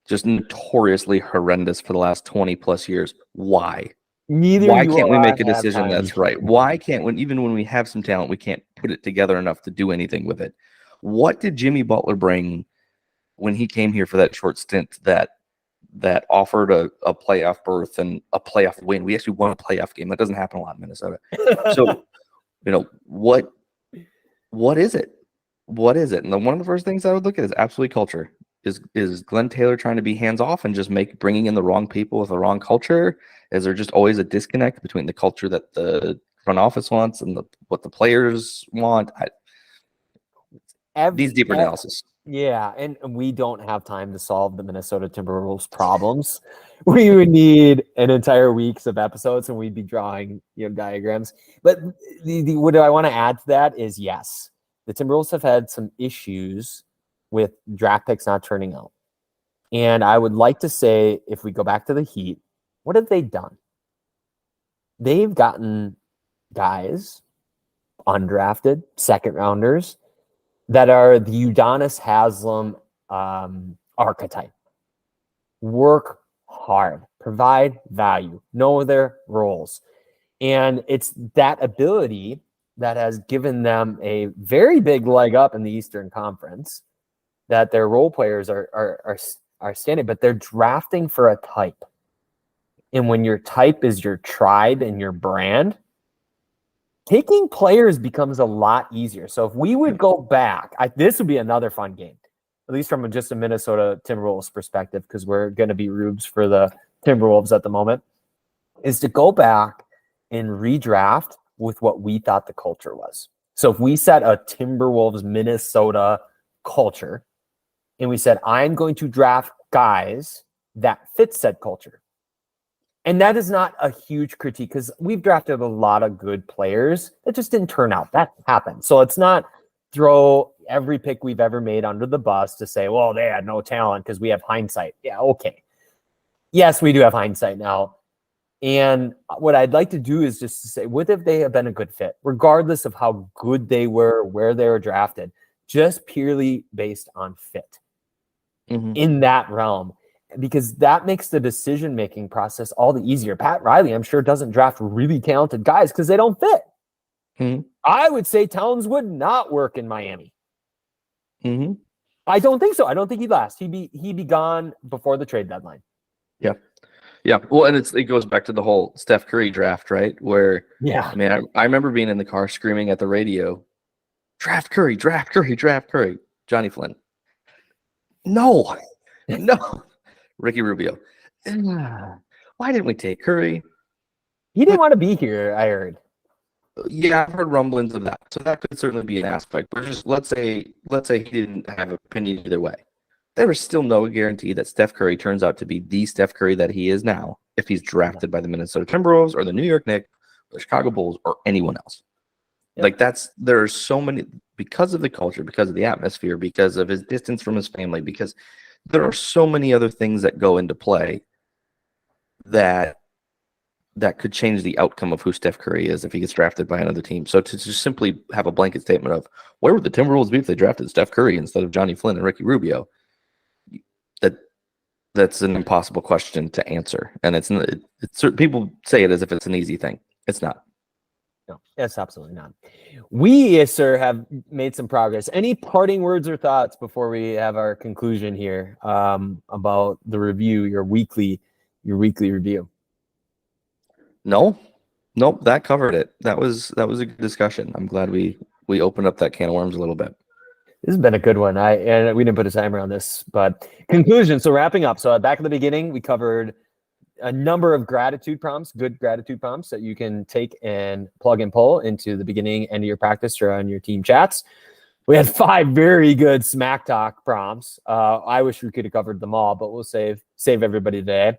Just notoriously horrendous for the last 20 plus years. Why? Why can't we make a decision that's right? Why can't, even when we have some talent, we can't put it together enough to do anything with it? What did Jimmy Butler bring when he came here for that short stint that offered a playoff berth and a playoff win? We actually won a playoff game. That doesn't happen a lot in Minnesota. So, what is it? What is it? And one of the first things I would look at is absolutely culture. Is Glenn Taylor trying to be hands off and just bringing in the wrong people with the wrong culture? Is there just always a disconnect between the culture that the front office wants and what the players want? These deeper analysis. Yeah, and we don't have time to solve the Minnesota Timberwolves problems. We would need an entire weeks of episodes, and we'd be drawing diagrams. But what I want to add to that is, yes, the Timberwolves have had some issues with draft picks not turning out. And I would like to say, if we go back to the Heat, what have they done? They've gotten guys, undrafted, second rounders, that are the Udonis Haslem archetype. Work hard, provide value, know their roles. And it's that ability that has given them a very big leg up in the Eastern Conference, that their role players are standing, but they're drafting for a type. And when your type is your tribe and your brand, taking players becomes a lot easier. So if we would go back, this would be another fun game, at least from just a Minnesota Timberwolves perspective, because we're going to be rubes for the Timberwolves at the moment, is to go back and redraft with what we thought the culture was. So if we set a Timberwolves Minnesota culture and we said, I'm going to draft guys that fit said culture. And that is not a huge critique, because we've drafted a lot of good players that just didn't turn out. That happened. So let's not throw every pick we've ever made under the bus to say, well, they had no talent because we have hindsight. Yeah, okay. Yes, we do have hindsight now. And what I'd like to do is just to say, what if they have been a good fit, regardless of how good they were, where they were drafted, just purely based on fit in that realm, because that makes the decision-making process all the easier. Pat Riley, I'm sure, doesn't draft really talented guys because they don't fit. I would say Towns would not work in Miami. I don't think so. I don't think he'd last. He'd be gone before the trade deadline. Yeah. Yeah. Well, and it goes back to the whole Steph Curry draft, right? Where, yeah, I mean, I remember being in the car screaming at the radio, draft Curry, draft Curry, draft Curry. Johnny Flynn. No. Ricky Rubio. Why didn't we take Curry? He didn't want to be here, I heard. Yeah, I've heard rumblings of that. So that could certainly be an aspect. But just let's say he didn't have an opinion either way. There is still no guarantee that Steph Curry turns out to be the Steph Curry that he is now if he's drafted by the Minnesota Timberwolves or the New York Knicks or the Chicago Bulls or anyone else. Like there are so many, because of the culture, because of the atmosphere, because of his distance from his family, because there are so many other things that go into play that could change the outcome of who Steph Curry is if he gets drafted by another team. So to just simply have a blanket statement of where would the Timberwolves be if they drafted Steph Curry instead of Johnny Flynn and Ricky Rubio, that's an impossible question to answer. And it's people say it as if it's an easy thing. It's not. No, that's absolutely not. We, sir, have made some progress. Any parting words or thoughts before we have our conclusion here about the review, your weekly review? Nope, that covered it. That was a good discussion. I'm glad we opened up that can of worms a little bit. This has been a good one. And we didn't put a timer on this, but conclusion. So wrapping up. So back at the beginning, we covered a number of gratitude prompts, good gratitude prompts that you can take and plug and pull into the beginning, end of your practice or on your team chats. We had 5 very good Smacktalk prompts. I wish we could have covered them all, but we'll save everybody today.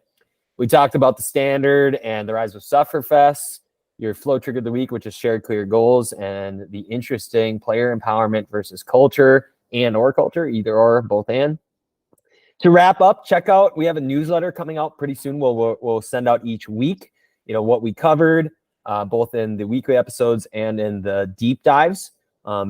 We talked about the standard and the rise of Sufferfests, your flow trigger of the week, which is shared clear goals, and the interesting player empowerment versus culture or culture, either or, both and. To wrap up, check out, we have a newsletter coming out pretty soon. We'll send out each week, what we covered, both in the weekly episodes and in the deep dives.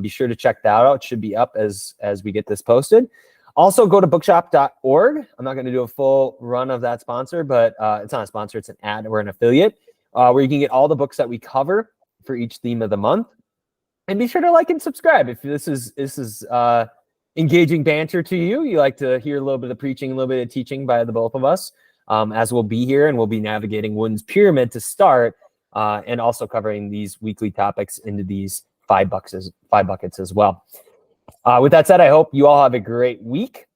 Be sure to check that out. It should be up as we get this posted. Also, go to bookshop.org. I'm not going to do a full run of that sponsor, but it's not a sponsor. It's an ad. We're an affiliate where you can get all the books that we cover for each theme of the month. And be sure to like and subscribe if this is engaging banter to you. You like to hear a little bit of preaching, a little bit of teaching by the both of us, as we'll be here and we'll be navigating Wooden's Pyramid to start, and also covering these weekly topics into these 5 buckets as well. With that said, I hope you all have a great week.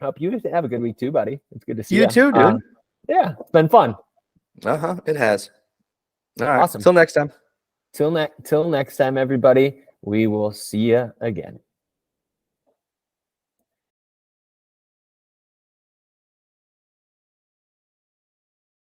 I hope you have a good week too, buddy. It's good to see you. You too, dude. Yeah, it's been fun. It has. All right. Awesome. Till next time. Till next time, everybody. We will see you again.